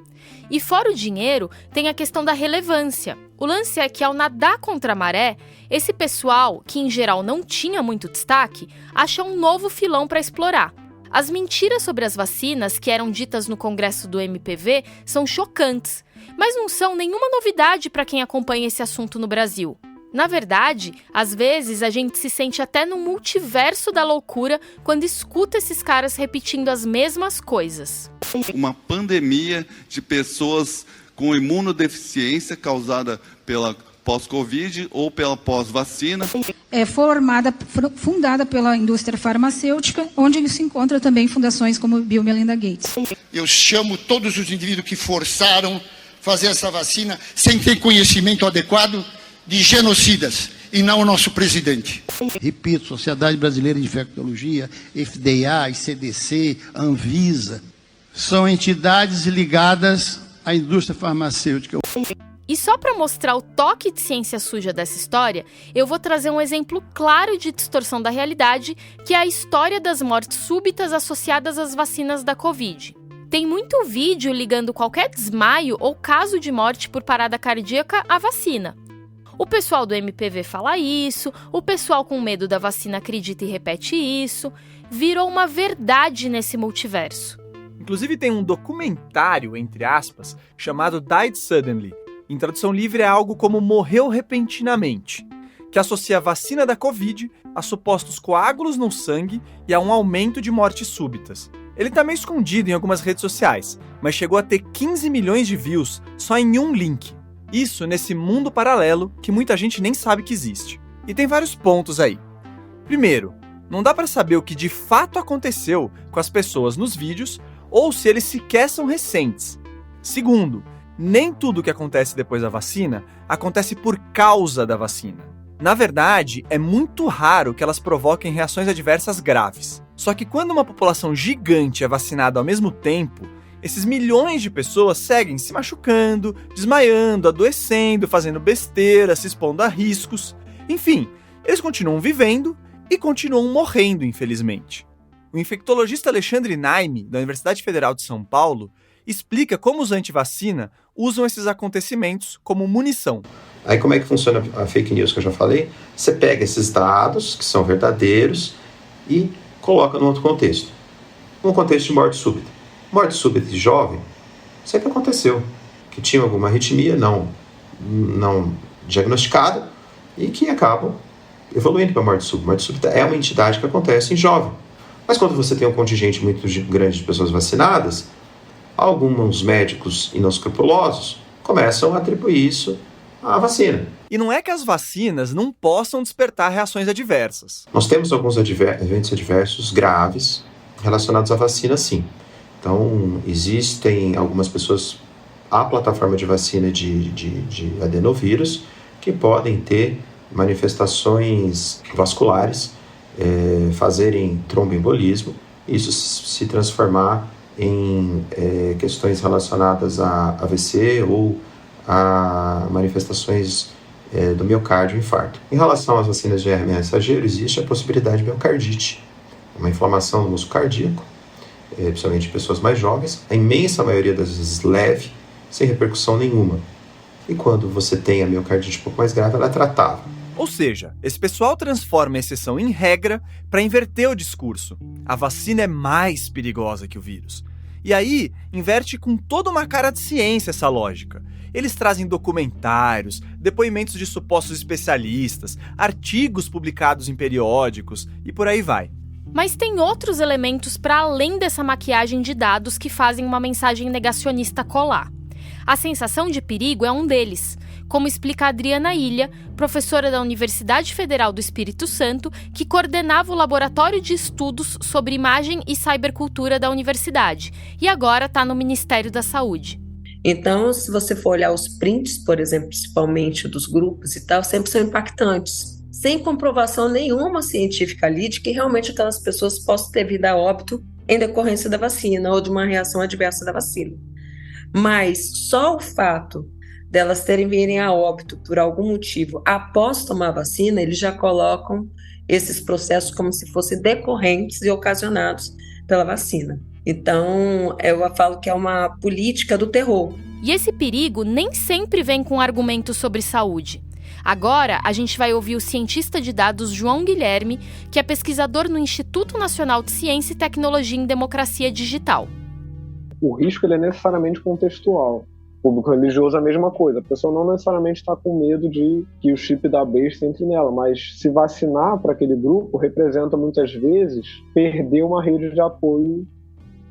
E fora o dinheiro, tem a questão da relevância. O lance é que ao nadar contra a maré, esse pessoal, que em geral não tinha muito destaque, acha um novo filão para explorar. As mentiras sobre as vacinas que eram ditas no congresso do MPV são chocantes, mas não são nenhuma novidade para quem acompanha esse assunto no Brasil. Na verdade, às vezes a gente se sente até no multiverso da loucura quando escuta esses caras repetindo as mesmas coisas. Uma pandemia de pessoas com imunodeficiência causada pela pós-Covid ou pela pós-vacina. É fundada pela indústria farmacêutica, onde se encontra também fundações como Bill e Melinda Gates. Eu chamo todos os indivíduos que forçaram fazer essa vacina sem ter conhecimento adequado de genocidas, e não o nosso presidente. Repito, Sociedade Brasileira de Infectologia, FDA, ICDC, Anvisa, são entidades ligadas à indústria farmacêutica. E só para mostrar o toque de ciência suja dessa história, eu vou trazer um exemplo claro de distorção da realidade, que é a história das mortes súbitas associadas às vacinas da Covid. Tem muito vídeo ligando qualquer desmaio ou caso de morte por parada cardíaca à vacina. O pessoal do MPV fala isso, o pessoal com medo da vacina acredita e repete isso. Virou uma verdade nesse multiverso. Inclusive tem um documentário, entre aspas, chamado Died Suddenly. Em tradução livre é algo como morreu repentinamente, que associa a vacina da Covid a supostos coágulos no sangue e a um aumento de mortes súbitas. Ele tá meio escondido em algumas redes sociais, mas chegou a ter 15 milhões de views só em um link. Isso nesse mundo paralelo que muita gente nem sabe que existe. E tem vários pontos aí. Primeiro, não dá pra saber o que de fato aconteceu com as pessoas nos vídeos ou se eles sequer são recentes. Segundo, nem tudo que acontece depois da vacina acontece por causa da vacina. Na verdade, é muito raro que elas provoquem reações adversas graves. Só que quando uma população gigante é vacinada ao mesmo tempo, esses milhões de pessoas seguem se machucando, desmaiando, adoecendo, fazendo besteira, se expondo a riscos. Enfim, eles continuam vivendo e continuam morrendo, infelizmente. O infectologista Alexandre Naime, da Universidade Federal de São Paulo, explica como os antivacina usam esses acontecimentos como munição. Aí como é que funciona a fake news que eu já falei? Você pega esses dados, que são verdadeiros, e coloca num outro contexto. Num contexto de morte súbita. Morte súbita de jovem, sempre aconteceu. Que tinha alguma arritmia não diagnosticada e que acabam evoluindo para a morte súbita. Morte súbita é uma entidade que acontece em jovem. Mas quando você tem um contingente muito grande de pessoas vacinadas, alguns médicos inescrupulosos começam a atribuir isso à vacina. E não é que as vacinas não possam despertar reações adversas. Nós temos alguns eventos adversos graves relacionados à vacina, sim. Então, existem algumas pessoas, a plataforma de vacina de adenovírus, que podem ter manifestações vasculares, fazerem tromboembolismo, isso se transformar em questões relacionadas a AVC ou a manifestações do miocárdio, infarto. Em relação às vacinas de RNA mensageiro, existe a possibilidade de miocardite, uma inflamação do músculo cardíaco, principalmente em pessoas mais jovens, a imensa maioria das vezes leve, sem repercussão nenhuma. E quando você tem a miocardite um pouco mais grave, ela é tratável. Ou seja, esse pessoal transforma a exceção em regra para inverter o discurso. A vacina é mais perigosa que o vírus. E aí, inverte com toda uma cara de ciência essa lógica. Eles trazem documentários, depoimentos de supostos especialistas, artigos publicados em periódicos e por aí vai. Mas tem outros elementos para além dessa maquiagem de dados que fazem uma mensagem negacionista colar. A sensação de perigo é um deles, como explica a Adriana Ilha, professora da Universidade Federal do Espírito Santo, que coordenava o Laboratório de Estudos sobre Imagem e Cybercultura da universidade, e agora está no Ministério da Saúde. Então, se você for olhar os prints, por exemplo, principalmente dos grupos e tal, sempre são impactantes, sem comprovação nenhuma científica ali de que realmente aquelas pessoas possam ter vindo a óbito em decorrência da vacina ou de uma reação adversa da vacina. Mas só o fato delas terem virem a óbito por algum motivo após tomar a vacina, eles já colocam esses processos como se fossem decorrentes e ocasionados pela vacina. Então, eu falo que é uma política do terror. E esse perigo nem sempre vem com argumentos sobre saúde. Agora, a gente vai ouvir o cientista de dados João Guilherme, que é pesquisador no Instituto Nacional de Ciência e Tecnologia em Democracia Digital. O risco ele é necessariamente contextual. O público religioso é a mesma coisa. A pessoa não necessariamente está com medo de que o chip da besta entre nela, mas se vacinar para aquele grupo representa muitas vezes perder uma rede de apoio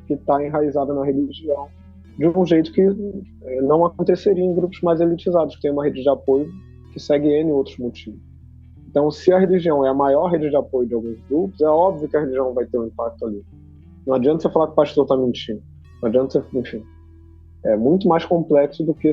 que está enraizada na religião, de um jeito que não aconteceria em grupos mais elitizados, que tem uma rede de apoio que segue N outros motivos. Então, se a religião é a maior rede de apoio de alguns grupos, é óbvio que a religião vai ter um impacto ali. Não adianta você falar que o pastor está mentindo. Não adianta você, enfim. É muito mais complexo do que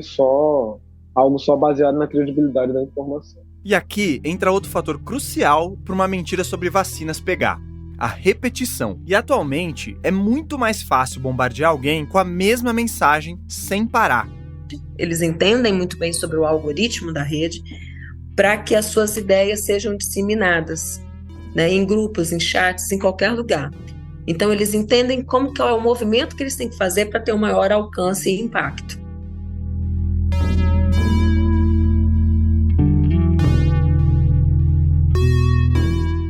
algo só baseado na credibilidade da informação. E aqui entra outro fator crucial para uma mentira sobre vacinas pegar: a repetição. E atualmente é muito mais fácil bombardear alguém com a mesma mensagem sem parar. prompt, eles entendem muito bem sobre o algoritmo da rede, para que as suas ideias sejam disseminadas, né, em grupos, em chats, em qualquer lugar. Então, eles entendem como que é o movimento que eles têm que fazer para ter um maior alcance e impacto.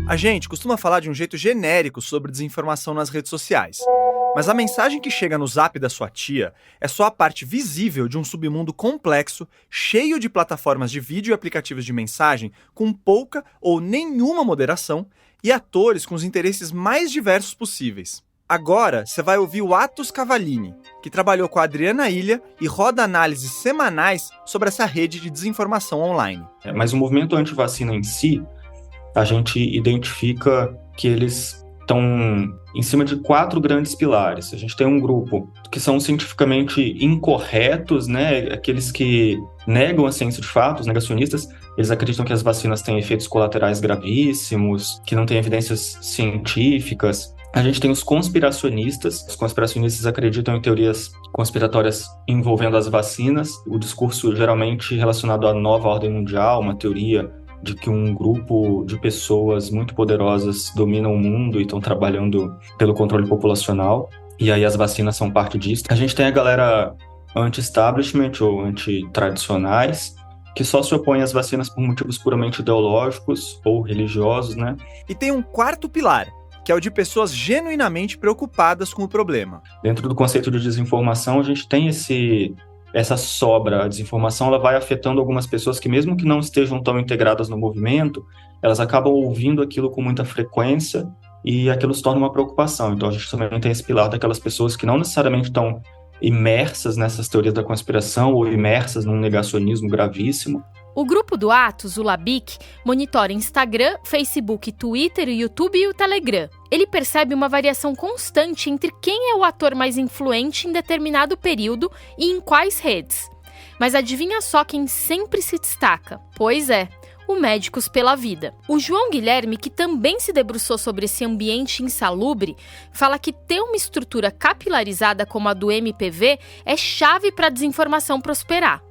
A gente costuma falar de um jeito genérico sobre desinformação nas redes sociais. Mas a mensagem que chega no zap da sua tia é só a parte visível de um submundo complexo, cheio de plataformas de vídeo e aplicativos de mensagem com pouca ou nenhuma moderação e atores com os interesses mais diversos possíveis. Agora, você vai ouvir o Atos Cavallini, que trabalhou com a Adriana Ilha e roda análises semanais sobre essa rede de desinformação online. Mas o movimento anti-vacina em si, a gente identifica que eles estão em cima de 4 grandes pilares. A gente tem um grupo que são cientificamente incorretos, né? Aqueles que negam a ciência de fato, os negacionistas. Eles acreditam que as vacinas têm efeitos colaterais gravíssimos, que não têm evidências científicas. A gente tem os conspiracionistas. Os conspiracionistas acreditam em teorias conspiratórias envolvendo as vacinas. O discurso geralmente relacionado à nova ordem mundial, uma teoria de que um grupo de pessoas muito poderosas dominam o mundo e estão trabalhando pelo controle populacional, e aí as vacinas são parte disso. A gente tem a galera anti-establishment ou anti-tradicionais, que só se opõem às vacinas por motivos puramente ideológicos ou religiosos, né? E tem um 4º pilar, que é o de pessoas genuinamente preocupadas com o problema. Dentro do conceito de desinformação, a gente tem essa sobra. A desinformação ela vai afetando algumas pessoas que, mesmo que não estejam tão integradas no movimento, elas acabam ouvindo aquilo com muita frequência e aquilo se torna uma preocupação. Então a gente também tem esse pilar daquelas pessoas que não necessariamente estão imersas nessas teorias da conspiração ou imersas num negacionismo gravíssimo. O grupo do Atos, o Labic, monitora Instagram, Facebook, Twitter, YouTube e o Telegram. Ele percebe uma variação constante entre quem é o ator mais influente em determinado período e em quais redes. Mas adivinha só quem sempre se destaca? Pois é, o Médicos pela Vida. O João Guilherme, que também se debruçou sobre esse ambiente insalubre, fala que ter uma estrutura capilarizada como a do MPV é chave para a desinformação prosperar.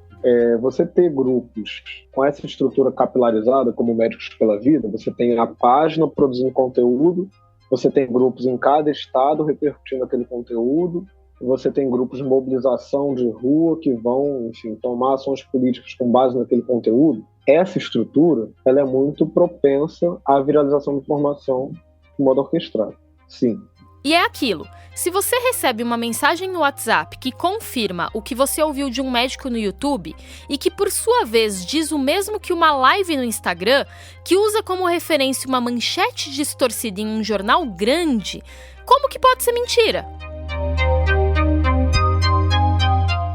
Você ter grupos com essa estrutura capilarizada, como Médicos pela Vida, você tem a página produzindo conteúdo, você tem grupos em cada estado repercutindo aquele conteúdo, você tem grupos de mobilização de rua que vão, enfim, tomar ações políticas com base naquele conteúdo. Essa estrutura ela é muito propensa à viralização de informação de modo orquestrado. Sim. E é aquilo, se você recebe uma mensagem no WhatsApp que confirma o que você ouviu de um médico no YouTube e que, por sua vez, diz o mesmo que uma live no Instagram, que usa como referência uma manchete distorcida em um jornal grande, como que pode ser mentira?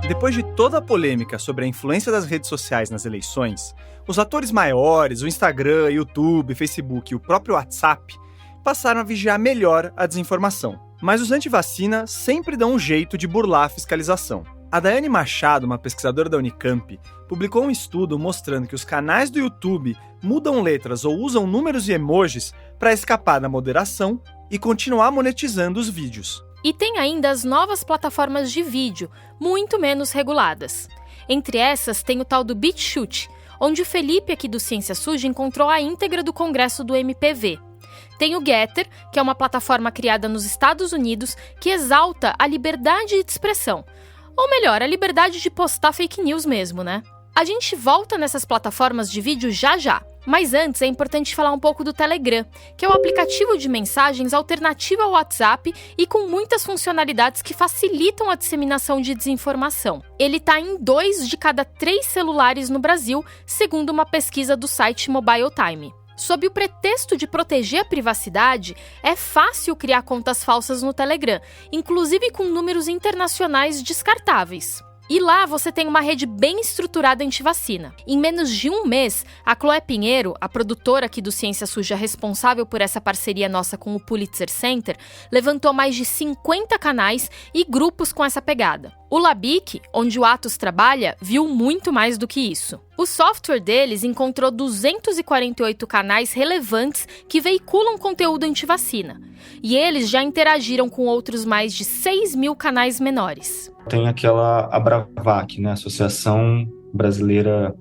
Depois de toda a polêmica sobre a influência das redes sociais nas eleições, os atores maiores, o Instagram, YouTube, Facebook e o próprio WhatsApp, passaram a vigiar melhor a desinformação. Mas os antivacina sempre dão um jeito de burlar a fiscalização. A Daiane Machado, uma pesquisadora da Unicamp, publicou um estudo mostrando que os canais do YouTube mudam letras ou usam números e emojis para escapar da moderação e continuar monetizando os vídeos. E tem ainda as novas plataformas de vídeo, muito menos reguladas. Entre essas tem o tal do BitChute, onde o Felipe aqui do Ciência Suja encontrou a íntegra do congresso do MPV. Tem o Getter, que é uma plataforma criada nos Estados Unidos que exalta a liberdade de expressão. Ou melhor, a liberdade de postar fake news mesmo, né? A gente volta nessas plataformas de vídeo já já. Mas antes é importante falar um pouco do Telegram, que é o aplicativo de mensagens alternativo ao WhatsApp e com muitas funcionalidades que facilitam a disseminação de desinformação. Ele está em 2 de cada 3 celulares no Brasil, segundo uma pesquisa do site Mobile Time. Sob o pretexto de proteger a privacidade, é fácil criar contas falsas no Telegram, inclusive com números internacionais descartáveis. E lá você tem uma rede bem estruturada antivacina. Em menos de um mês, a Chloé Pinheiro, a produtora aqui do Ciência Suja responsável por essa parceria nossa com o Pulitzer Center, levantou mais de 50 canais e grupos com essa pegada. O Labic, onde o Atos trabalha, viu muito mais do que isso. O software deles encontrou 248 canais relevantes que veiculam conteúdo antivacina. E eles já interagiram com outros mais de 6.000 canais menores. Tem aquela Abravac, né? Associação Brasileira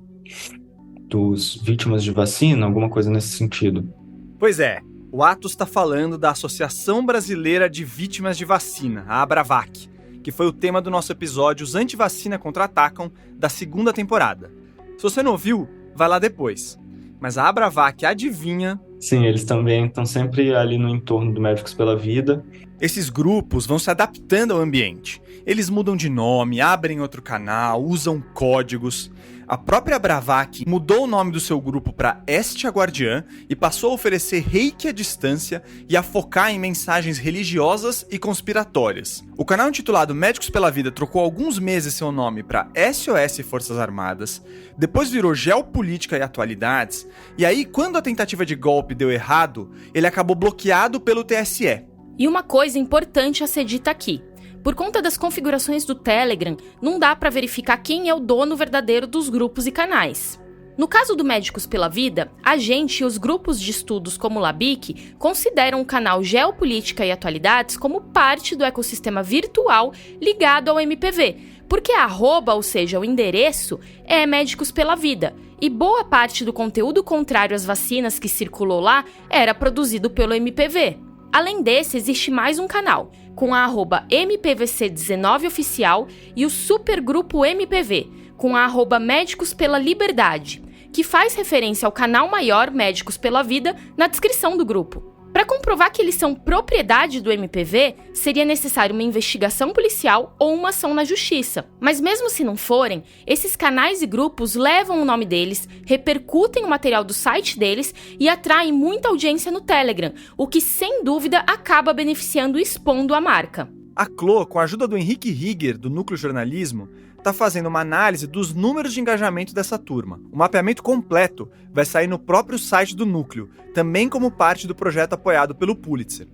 dos Vítimas de Vacina, alguma coisa nesse sentido. Pois é, o Atos está falando da Associação Brasileira de Vítimas de Vacina, a Abravac, que foi o tema do nosso episódio Os Antivacina Contra-Atacam, da 2ª temporada. Se você não ouviu, vai lá depois. Mas a Abravac adivinha... Sim, eles também estão sempre ali no entorno do Médicos pela Vida. Esses grupos vão se adaptando ao ambiente. Eles mudam de nome, abrem outro canal, usam códigos. A própria Abravac mudou o nome do seu grupo para Estia Guardiã e passou a oferecer reiki à distância e a focar em mensagens religiosas e conspiratórias. O canal intitulado Médicos pela Vida trocou há alguns meses seu nome para SOS Forças Armadas, depois virou Geopolítica e Atualidades, e aí, quando a tentativa de golpe deu errado, ele acabou bloqueado pelo TSE. E uma coisa importante a ser dita aqui. Por conta das configurações do Telegram, não dá para verificar quem é o dono verdadeiro dos grupos e canais. No caso do Médicos pela Vida, a gente e os grupos de estudos como o Labic consideram o canal Geopolítica e Atualidades como parte do ecossistema virtual ligado ao MPV, porque a arroba, ou seja, o endereço, é Médicos pela Vida, e boa parte do conteúdo contrário às vacinas que circulou lá era produzido pelo MPV. Além desse, existe mais um canal, com a arroba MPVC19oficial e o supergrupo MPV, com a arroba Médicos pela Liberdade, que faz referência ao canal maior Médicos pela Vida na descrição do grupo. Para comprovar que eles são propriedade do MPV, seria necessário uma investigação policial ou uma ação na justiça. Mas mesmo se não forem, esses canais e grupos levam o nome deles, repercutem o material do site deles e atraem muita audiência no Telegram, o que sem dúvida acaba beneficiando e expondo a marca. A Clô, com a ajuda do Henrique Rieger, do Núcleo Jornalismo, está fazendo uma análise dos números de engajamento dessa turma. O mapeamento completo vai sair no próprio site do Núcleo, também como parte do projeto apoiado pelo Pulitzer.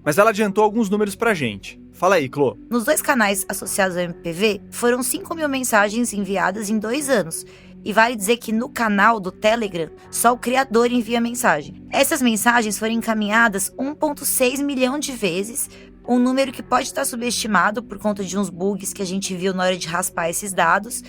Mas ela adiantou alguns números pra gente. Fala aí, Clô. Nos 2 canais associados ao MPV, foram 5.000 mensagens enviadas em 2 anos. E vale dizer que no canal do Telegram, só o criador envia mensagem. Essas mensagens foram encaminhadas 1,6 milhão de vezes, um número que pode estar subestimado por conta de uns bugs que a gente viu na hora de raspar esses dados,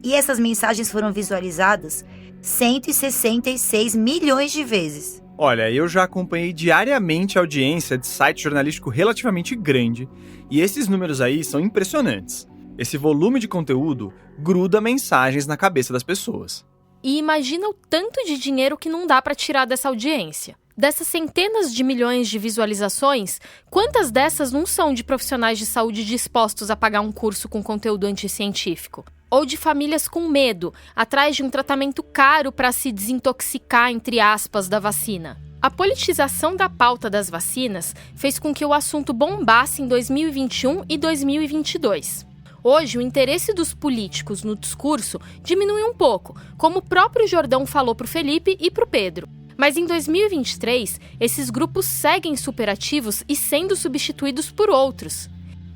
e essas mensagens foram visualizadas 166 milhões de vezes. Olha, eu já acompanhei diariamente a audiência de site jornalístico relativamente grande, e esses números aí são impressionantes. Esse volume de conteúdo gruda mensagens na cabeça das pessoas. E imagina o tanto de dinheiro que não dá para tirar dessa audiência. Dessas centenas de milhões de visualizações, quantas dessas não são de profissionais de saúde dispostos a pagar um curso com conteúdo anticientífico? Ou de famílias com medo, atrás de um tratamento caro para se desintoxicar, entre aspas, da vacina? A politização da pauta das vacinas fez com que o assunto bombasse em 2021 e 2022. Hoje, o interesse dos políticos no discurso diminui um pouco, como o próprio Jordão falou para o Felipe e para o Pedro. Mas em 2023, esses grupos seguem superativos e sendo substituídos por outros.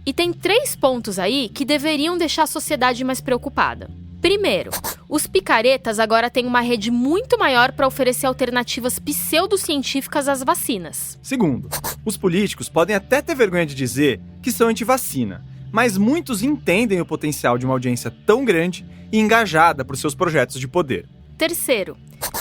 E tem 3 pontos aí que deveriam deixar a sociedade mais preocupada. Primeiro, os picaretas agora têm uma rede muito maior para oferecer alternativas pseudocientíficas às vacinas. Segundo, os políticos podem até ter vergonha de dizer que são antivacina, mas muitos entendem o potencial de uma audiência tão grande e engajada por seus projetos de poder. Terceiro,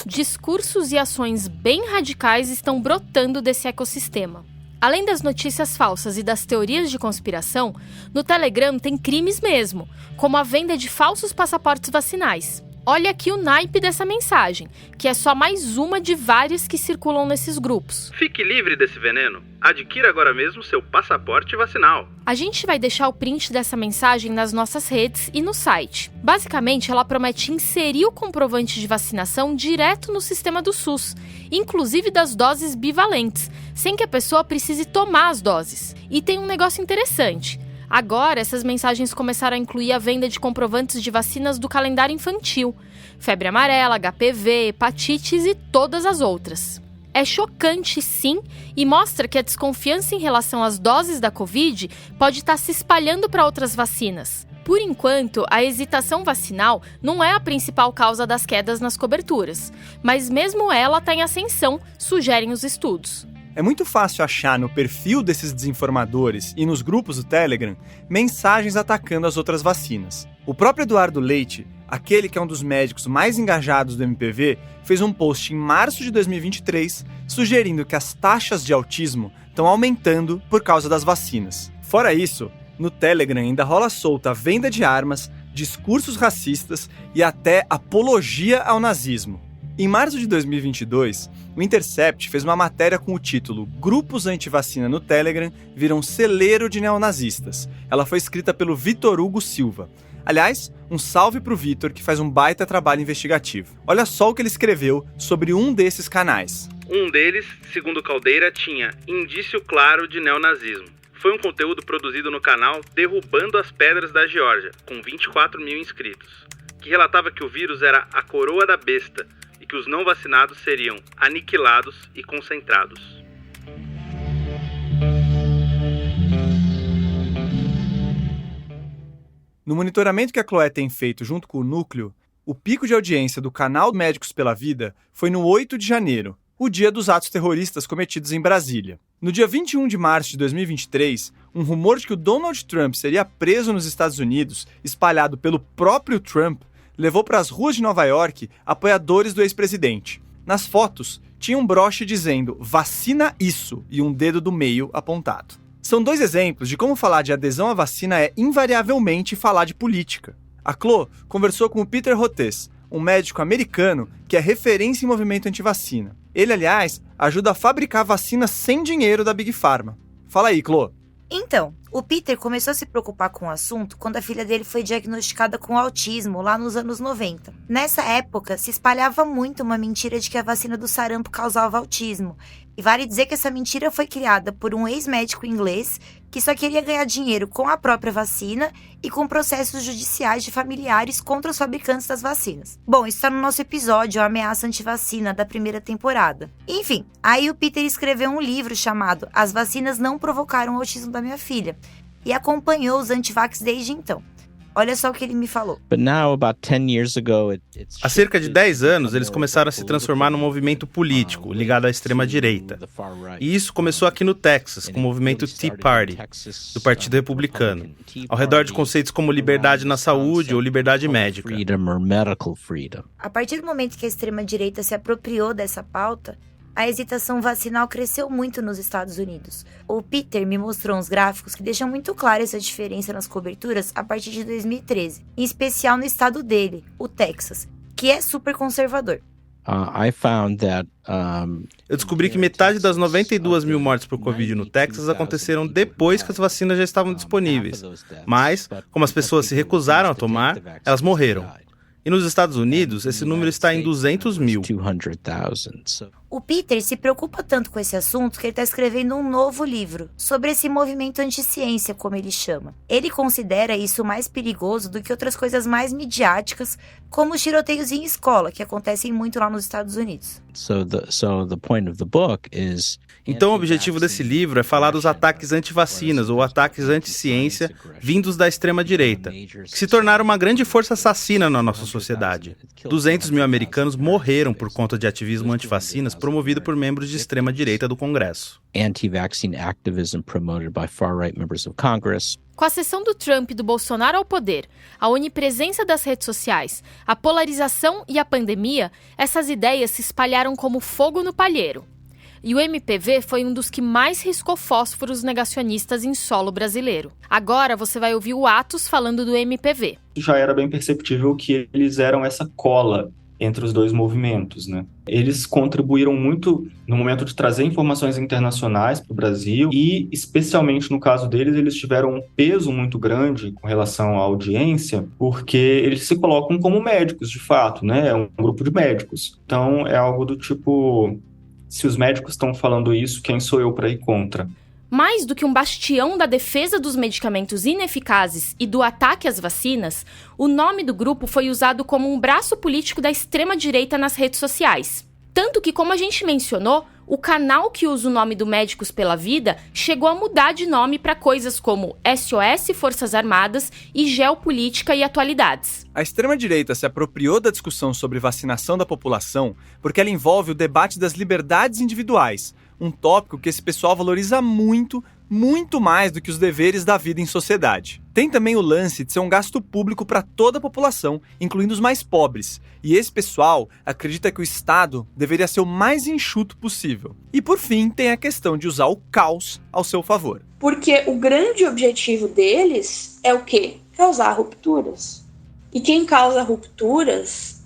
discursos e ações bem radicais estão brotando desse ecossistema. Além das notícias falsas e das teorias de conspiração, no Telegram tem crimes mesmo, como a venda de falsos passaportes vacinais. Olha aqui o naipe dessa mensagem, que é só mais uma de várias que circulam nesses grupos. Fique livre desse veneno. Adquira agora mesmo seu passaporte vacinal. A gente vai deixar o print dessa mensagem nas nossas redes e no site. Basicamente, ela promete inserir o comprovante de vacinação direto no sistema do SUS, inclusive das doses bivalentes, sem que a pessoa precise tomar as doses. E tem um negócio interessante. Agora, essas mensagens começaram a incluir a venda de comprovantes de vacinas do calendário infantil, febre amarela, HPV, hepatites e todas as outras. É chocante, sim, e mostra que a desconfiança em relação às doses da Covid pode estar se espalhando para outras vacinas. Por enquanto, a hesitação vacinal não é a principal causa das quedas nas coberturas, mas mesmo ela está em ascensão, sugerem os estudos. É muito fácil achar no perfil desses desinformadores e nos grupos do Telegram mensagens atacando as outras vacinas. O próprio Eduardo Leite, aquele que é um dos médicos mais engajados do MPV, fez um post em março de 2023 sugerindo que as taxas de autismo estão aumentando por causa das vacinas. Fora isso, no Telegram ainda rola solta a venda de armas, discursos racistas e até apologia ao nazismo. Em março de 2022, o Intercept fez uma matéria com o título "Grupos anti-vacina no Telegram viram celeiro de neonazistas". Ela foi escrita pelo Vitor Hugo Silva. Aliás, um salve pro Vitor, que faz um baita trabalho investigativo. Olha só o que ele escreveu sobre um desses canais. Um deles, segundo Caldeira, tinha indício claro de neonazismo. Foi um conteúdo produzido no canal Derrubando as Pedras da Geórgia, com 24 mil inscritos, que relatava que o vírus era a coroa da besta e que os não vacinados seriam aniquilados e concentrados. No monitoramento que a Chloé tem feito junto com o Núcleo, o pico de audiência do canal Médicos pela Vida foi no 8 de janeiro, o dia dos atos terroristas cometidos em Brasília. No dia 21 de março de 2023, um rumor de que o Donald Trump seria preso nos Estados Unidos, espalhado pelo próprio Trump, levou para as ruas de Nova York apoiadores do ex-presidente. Nas fotos, tinha um broche dizendo "vacina isso" e um dedo do meio apontado. São dois exemplos de como falar de adesão à vacina é invariavelmente falar de política. A Chloe conversou com o Peter Hotez, um médico americano que é referência em movimento antivacina. Ele, aliás, ajuda a fabricar vacinas sem dinheiro da Big Pharma. Fala aí, Chloe. Então, o Peter começou a se preocupar com o assunto quando a filha dele foi diagnosticada com autismo lá nos anos 90. Nessa época, se espalhava muito uma mentira de que a vacina do sarampo causava autismo. E vale dizer que essa mentira foi criada por um ex-médico inglês que só queria ganhar dinheiro com a própria vacina e com processos judiciais de familiares contra os fabricantes das vacinas. Bom, isso está no nosso episódio A Ameaça Antivacina, da primeira temporada. Enfim, aí o Peter escreveu um livro chamado As Vacinas Não Provocaram o Autismo da Minha Filha e acompanhou os antivax desde então. Olha só o que ele me falou. Há cerca de 10 anos, eles começaram a se transformar num movimento político ligado à extrema-direita. E isso começou aqui no Texas, com o movimento Tea Party, do Partido Republicano, ao redor de conceitos como liberdade na saúde ou liberdade médica. A partir do momento que a extrema-direita se apropriou dessa pauta, a hesitação vacinal cresceu muito nos Estados Unidos. O Peter me mostrou uns gráficos que deixam muito clara essa diferença nas coberturas a partir de 2013, em especial no estado dele, o Texas, que é super conservador. Eu descobri que metade das 92 mil mortes por Covid no Texas aconteceram depois que as vacinas já estavam disponíveis. Mas, como as pessoas se recusaram a tomar, elas morreram. E nos Estados Unidos, esse número está em 200 mil. O Peter se preocupa tanto com esse assunto que ele está escrevendo um novo livro sobre esse movimento anti-ciência, como ele chama. Ele considera isso mais perigoso do que outras coisas mais midiáticas, como os tiroteios em escola, que acontecem muito lá nos Estados Unidos. Então o objetivo desse livro é falar dos ataques anti-vacinas ou ataques anti-ciência vindos da extrema-direita, que se tornaram uma grande força assassina na nossa sociedade. 200 mil americanos morreram por conta de ativismo anti-vacinas promovido por membros de extrema-direita do Congresso. Com a ascensão do Trump e do Bolsonaro ao poder, a onipresença das redes sociais, a polarização e a pandemia, essas ideias se espalharam como fogo no palheiro. E o MPV foi um dos que mais riscou fósforos negacionistas em solo brasileiro. Agora você vai ouvir o Atos falando do MPV. Já era bem perceptível que eles eram essa cola entre os dois movimentos, né? Eles contribuíram muito no momento de trazer informações internacionais para o Brasil e, especialmente no caso deles, eles tiveram um peso muito grande com relação à audiência, porque eles se colocam como médicos, de fato, né? É um grupo de médicos. Então, é algo do tipo, se os médicos estão falando isso, quem sou eu para ir contra? Mais do que um bastião da defesa dos medicamentos ineficazes e do ataque às vacinas, o nome do grupo foi usado como um braço político da extrema-direita nas redes sociais. Tanto que, como a gente mencionou, o canal que usa o nome do Médicos pela Vida chegou a mudar de nome para coisas como SOS Forças Armadas e Geopolítica e Atualidades. A extrema-direita se apropriou da discussão sobre vacinação da população porque ela envolve o debate das liberdades individuais, um tópico que esse pessoal valoriza muito mais do que os deveres da vida em sociedade. Tem também o lance de ser um gasto público para toda a população, incluindo os mais pobres, e esse pessoal acredita que o Estado deveria ser o mais enxuto possível. E por fim, tem a questão de usar o caos ao seu favor. Porque o grande objetivo deles é o quê? Causar rupturas. E quem causa rupturas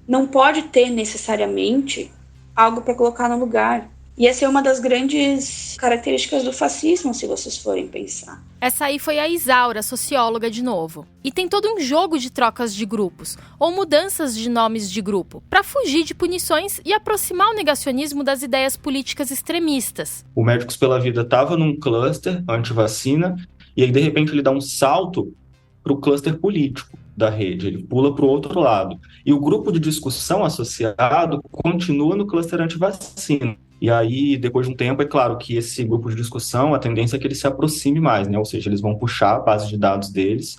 não pode ter necessariamente algo para colocar no lugar. E essa é uma das grandes características do fascismo, se vocês forem pensar. Essa aí foi a Isaura, socióloga de novo. E tem todo um jogo de trocas de grupos, ou mudanças de nomes de grupo, para fugir de punições e aproximar o negacionismo das ideias políticas extremistas. O Médicos pela Vida estava num cluster anti-vacina, e aí de repente ele dá um salto para o cluster político da rede, ele pula para o outro lado. E o grupo de discussão associado continua no cluster anti-vacina. E aí, depois de um tempo, é claro que esse grupo de discussão, a tendência é que ele se aproxime mais, né? Ou seja, eles vão puxar a base de dados deles,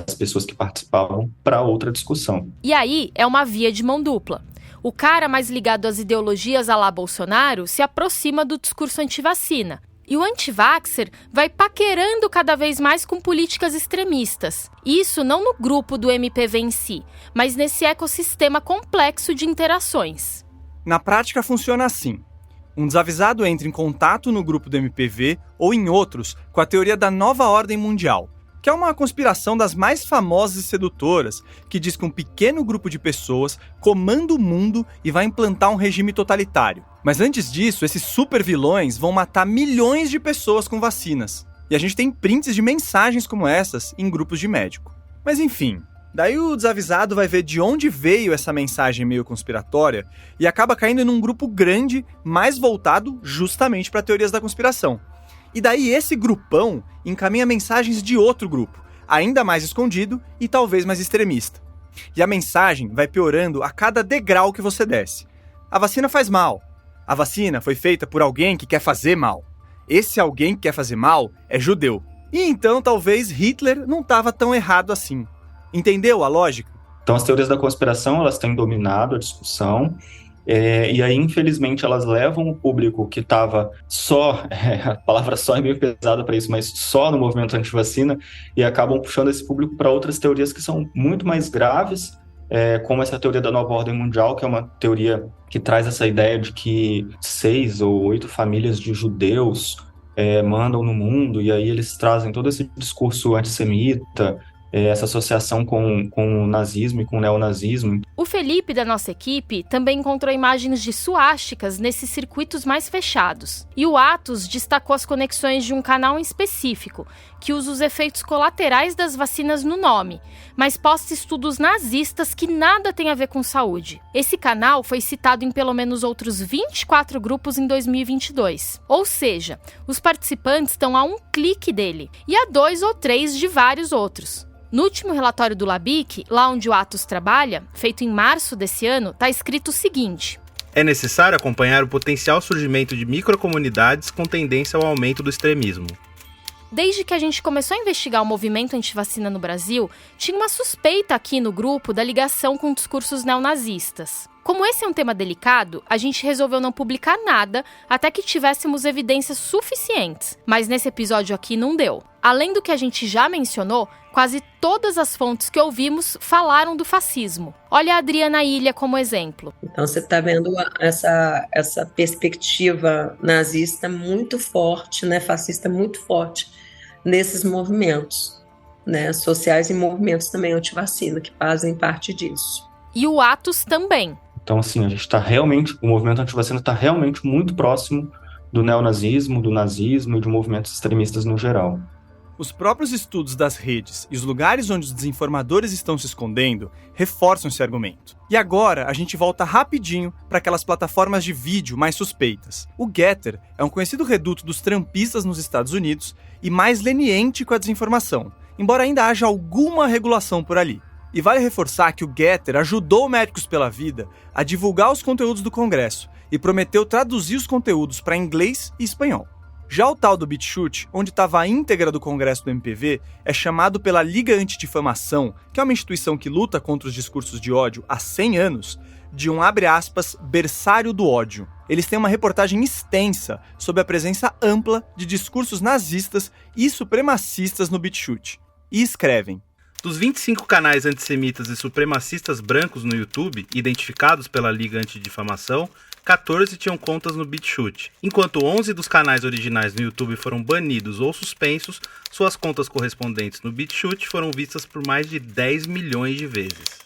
as pessoas que participavam, para outra discussão. E aí, é uma via de mão dupla. O cara mais ligado às ideologias à la Bolsonaro se aproxima do discurso antivacina. E o antivaxer vai paquerando cada vez mais com políticas extremistas. Isso não no grupo do MPV em si, mas nesse ecossistema complexo de interações. Na prática, funciona assim. Um desavisado entra em contato no grupo do MPV ou em outros com a teoria da nova ordem mundial, que é uma conspiração das mais famosas e sedutoras, que diz que um pequeno grupo de pessoas comanda o mundo e vai implantar um regime totalitário. Mas antes disso, esses super vilões vão matar milhões de pessoas com vacinas. E a gente tem prints de mensagens como essas em grupos de médico. Mas enfim, daí o desavisado vai ver de onde veio essa mensagem meio conspiratória e acaba caindo num grupo grande, mais voltado justamente para teorias da conspiração. E daí esse grupão encaminha mensagens de outro grupo, ainda mais escondido e talvez mais extremista. E a mensagem vai piorando a cada degrau que você desce. A vacina faz mal. A vacina foi feita por alguém que quer fazer mal. Esse alguém que quer fazer mal é judeu. E então talvez Hitler não estava tão errado assim. Entendeu a lógica? Então as teorias da conspiração, elas têm dominado a discussão, e aí infelizmente elas levam o público que estava só, a palavra só é meio pesada para isso, mas só no movimento antivacina, e acabam puxando esse público para outras teorias que são muito mais graves, como essa teoria da nova ordem mundial, que é uma teoria que traz essa ideia de que 6 ou 8 famílias de judeus mandam no mundo, e aí eles trazem todo esse discurso antissemita, essa associação com o nazismo e com o neonazismo. O Felipe, da nossa equipe, também encontrou imagens de suásticas nesses circuitos mais fechados. E o Atos destacou as conexões de um canal em específico, que usa os efeitos colaterais das vacinas no nome, mas posta estudos nazistas que nada tem a ver com saúde. Esse canal foi citado em pelo menos outros 24 grupos em 2022. Ou seja, os participantes estão a um clique dele, e a 2 ou 3 de vários outros. No último relatório do Labic, lá onde o Atos trabalha, feito em março desse ano, está escrito o seguinte: é necessário acompanhar o potencial surgimento de microcomunidades com tendência ao aumento do extremismo. Desde que a gente começou a investigar o movimento antivacina no Brasil, tinha uma suspeita aqui no grupo da ligação com discursos neonazistas. Como esse é um tema delicado, a gente resolveu não publicar nada até que tivéssemos evidências suficientes, mas nesse episódio aqui não deu. Além do que a gente já mencionou, quase todas as fontes que ouvimos falaram do fascismo. Olha a Adriana Ilha como exemplo. Então você está vendo essa perspectiva nazista muito forte, né, fascista muito forte nesses movimentos, né, sociais e movimentos também anti-vacina que fazem parte disso. E o Atos também. Então assim, a gente está realmente, o movimento anti-vacina está realmente muito próximo do neonazismo, do nazismo e de movimentos extremistas no geral. Os próprios estudos das redes e os lugares onde os desinformadores estão se escondendo reforçam esse argumento. E agora a gente volta rapidinho para aquelas plataformas de vídeo mais suspeitas. O Getter é um conhecido reduto dos trumpistas nos Estados Unidos e mais leniente com a desinformação, embora ainda haja alguma regulação por ali. E vale reforçar que o Getter ajudou o Médicos pela Vida a divulgar os conteúdos do Congresso e prometeu traduzir os conteúdos para inglês e espanhol. Já o tal do BitChute, onde estava a íntegra do Congresso do MPV, é chamado pela Liga Antidifamação, que é uma instituição que luta contra os discursos de ódio há 100 anos, de um, abre aspas, berçário do ódio. Eles têm uma reportagem extensa sobre a presença ampla de discursos nazistas e supremacistas no BitChute. E escrevem: dos 25 canais antissemitas e supremacistas brancos no YouTube, identificados pela Liga Antidifamação, 14 tinham contas no BitChute. Enquanto 11 dos canais originais no YouTube foram banidos ou suspensos, suas contas correspondentes no BitChute foram vistas por mais de 10 milhões de vezes.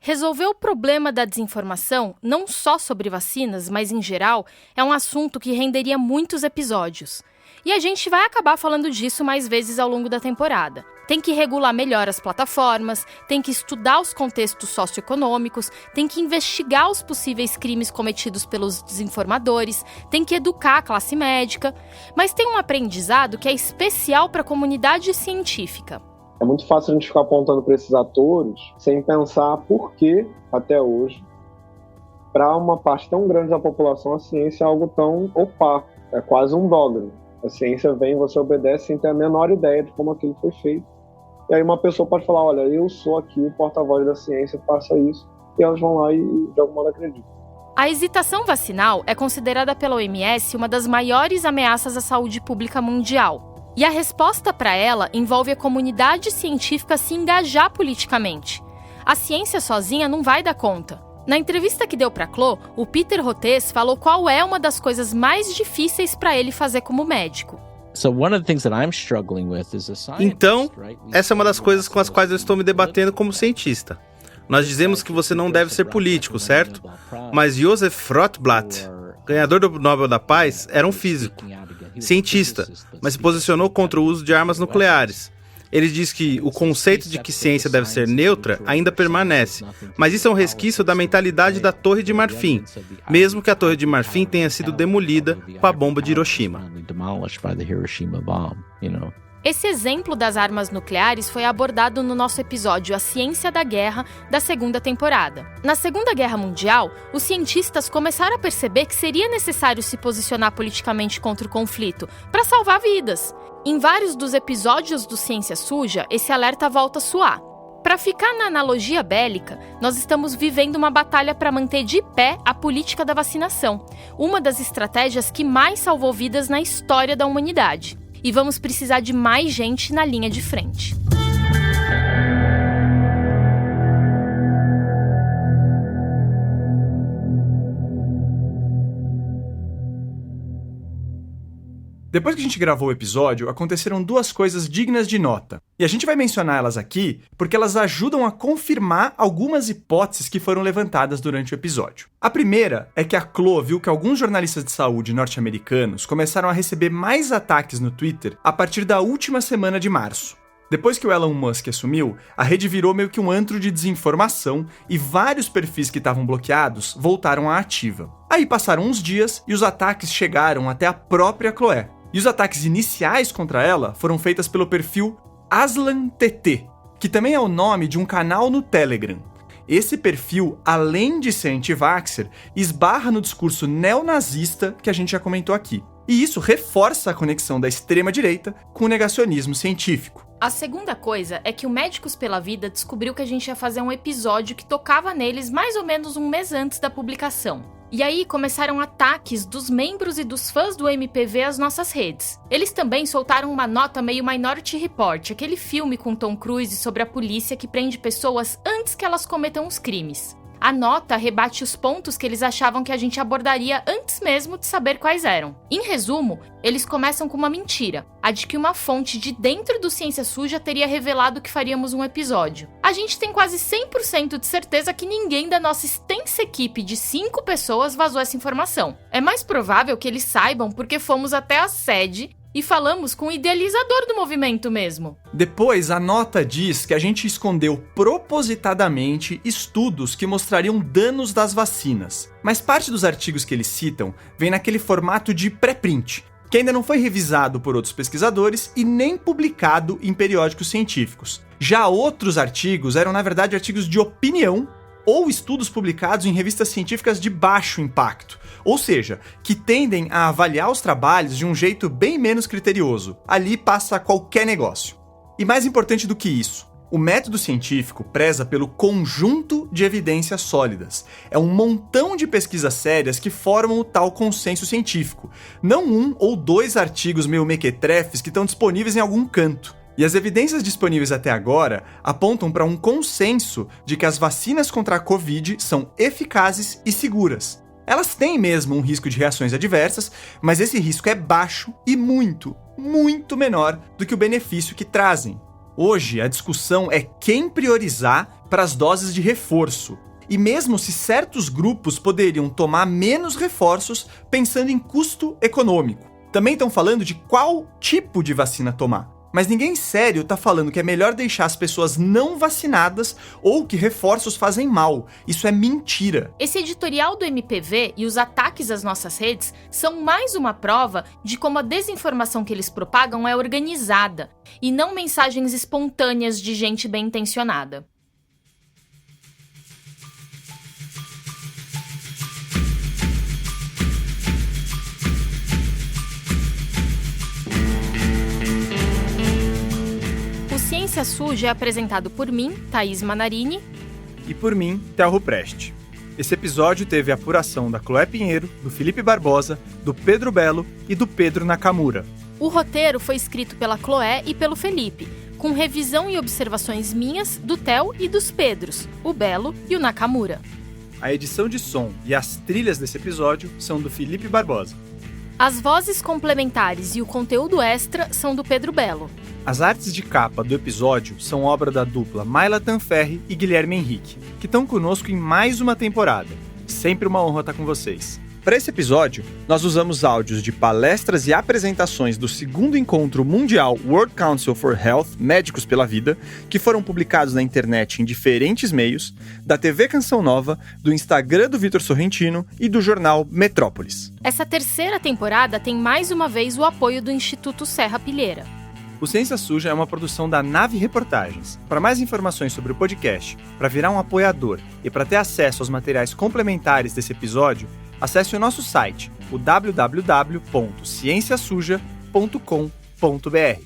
Resolver o problema da desinformação, não só sobre vacinas, mas em geral, é um assunto que renderia muitos episódios. E a gente vai acabar falando disso mais vezes ao longo da temporada. Tem que regular melhor as plataformas, tem que estudar os contextos socioeconômicos, tem que investigar os possíveis crimes cometidos pelos desinformadores, tem que educar a classe médica. Mas tem um aprendizado que é especial para a comunidade científica. É muito fácil a gente ficar apontando para esses atores sem pensar por que, até hoje, para uma parte tão grande da população, a ciência é algo tão opaco. É quase um dogma. A ciência vem, você obedece sem ter a menor ideia de como aquilo foi feito. E aí uma pessoa pode falar, olha, eu sou aqui o porta-voz da ciência, faça isso. E elas vão lá e de alguma maneira acreditam. A hesitação vacinal é considerada pela OMS uma das maiores ameaças à saúde pública mundial. E a resposta para ela envolve a comunidade científica se engajar politicamente. A ciência sozinha não vai dar conta. Na entrevista que deu para Clô, o Peter Hotez falou qual é uma das coisas mais difíceis para ele fazer como médico. Então, essa é uma das coisas com as quais eu estou me debatendo como cientista. Nós dizemos que você não deve ser político, certo? Mas Joseph Rotblat, ganhador do Nobel da Paz, era um físico, cientista, mas se posicionou contra o uso de armas nucleares. Ele diz que o conceito de que ciência deve ser neutra ainda permanece, mas isso é um resquício da mentalidade da Torre de Marfim, mesmo que a Torre de Marfim tenha sido demolida com a bomba de Hiroshima. Esse exemplo das armas nucleares foi abordado no nosso episódio A Ciência da Guerra, da segunda temporada. Na Segunda Guerra Mundial, os cientistas começaram a perceber que seria necessário se posicionar politicamente contra o conflito, para salvar vidas. Em vários dos episódios do Ciência Suja, esse alerta volta a soar. Para ficar na analogia bélica, nós estamos vivendo uma batalha para manter de pé a política da vacinação, uma das estratégias que mais salvou vidas na história da humanidade. E vamos precisar de mais gente na linha de frente. Depois que a gente gravou o episódio, aconteceram duas coisas dignas de nota. E a gente vai mencionar elas aqui porque elas ajudam a confirmar algumas hipóteses que foram levantadas durante o episódio. A primeira é que a Clô viu que alguns jornalistas de saúde norte-americanos começaram a receber mais ataques no Twitter a partir da última semana de março. Depois que o Elon Musk assumiu, a rede virou meio que um antro de desinformação e vários perfis que estavam bloqueados voltaram à ativa. Aí passaram uns dias e os ataques chegaram até a própria Chloé. E os ataques iniciais contra ela foram feitos pelo perfil AslanTT, que também é o nome de um canal no Telegram. Esse perfil, além de ser anti-vaxxer, esbarra no discurso neonazista que a gente já comentou aqui. E isso reforça a conexão da extrema-direita com o negacionismo científico. A segunda coisa é que o Médicos pela Vida descobriu que a gente ia fazer um episódio que tocava neles mais ou menos um mês antes da publicação. E aí começaram ataques dos membros e dos fãs do MPV às nossas redes. Eles também soltaram uma nota meio Minority Report, aquele filme com Tom Cruise sobre a polícia que prende pessoas antes que elas cometam os crimes. A nota rebate os pontos que eles achavam que a gente abordaria antes mesmo de saber quais eram. Em resumo, eles começam com uma mentira, a de que uma fonte de dentro do Ciência Suja teria revelado que faríamos um episódio. A gente tem quase 100% de certeza que ninguém da nossa extensa equipe de 5 pessoas vazou essa informação. É mais provável que eles saibam porque fomos até a sede e falamos com o idealizador do movimento mesmo. Depois, a nota diz que a gente escondeu propositadamente estudos que mostrariam danos das vacinas. Mas parte dos artigos que eles citam vem naquele formato de pré-print, que ainda não foi revisado por outros pesquisadores e nem publicado em periódicos científicos. Já outros artigos eram, na verdade, artigos de opinião ou estudos publicados em revistas científicas de baixo impacto, ou seja, que tendem a avaliar os trabalhos de um jeito bem menos criterioso. Ali passa qualquer negócio. E mais importante do que isso, o método científico preza pelo conjunto de evidências sólidas. É um montão de pesquisas sérias que formam o tal consenso científico, não 1 ou 2 artigos meio mequetrefes que estão disponíveis em algum canto. E as evidências disponíveis até agora apontam para um consenso de que as vacinas contra a Covid são eficazes e seguras. Elas têm mesmo um risco de reações adversas, mas esse risco é baixo e muito, muito menor do que o benefício que trazem. Hoje, a discussão é quem priorizar para as doses de reforço, e mesmo se certos grupos poderiam tomar menos reforços pensando em custo econômico. Também estão falando de qual tipo de vacina tomar. Mas ninguém sério está falando que é melhor deixar as pessoas não vacinadas ou que reforços fazem mal. Isso é mentira. Esse editorial do MPV e os ataques às nossas redes são mais uma prova de como a desinformação que eles propagam é organizada e não mensagens espontâneas de gente bem intencionada. Ciência Suja é apresentado por mim, Thaís Manarini. E por mim, Thelro Preste. Esse episódio teve a apuração da Chloé Pinheiro, do Felipe Barbosa, do Pedro Belo e do Pedro Nakamura. O roteiro foi escrito pela Chloé e pelo Felipe, com revisão e observações minhas, do Theo e dos Pedros, o Belo e o Nakamura. A edição de som e as trilhas desse episódio são do Felipe Barbosa. As vozes complementares e o conteúdo extra são do Pedro Belo. As artes de capa do episódio são obra da dupla Mayla Tanferri e Guilherme Henrique, que estão conosco em mais uma temporada. Sempre uma honra estar com vocês. Para esse episódio, nós usamos áudios de palestras e apresentações do 2º Encontro Mundial World Council for Health, Médicos pela Vida, que foram publicados na internet em diferentes meios, da TV Canção Nova, do Instagram do Vitor Sorrentino e do jornal Metrópolis. Essa terceira temporada tem mais uma vez o apoio do Instituto Serra Pilheira. O Ciência Suja é uma produção da Nave Reportagens. Para mais informações sobre o podcast, para virar um apoiador e para ter acesso aos materiais complementares desse episódio, acesse o nosso site, o www.cienciasuja.com.br,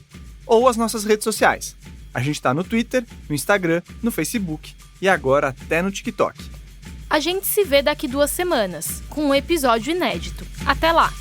ou as nossas redes sociais. A gente está no Twitter, no Instagram, no Facebook e agora até no TikTok. A gente se vê daqui 2 semanas, com um episódio inédito. Até lá!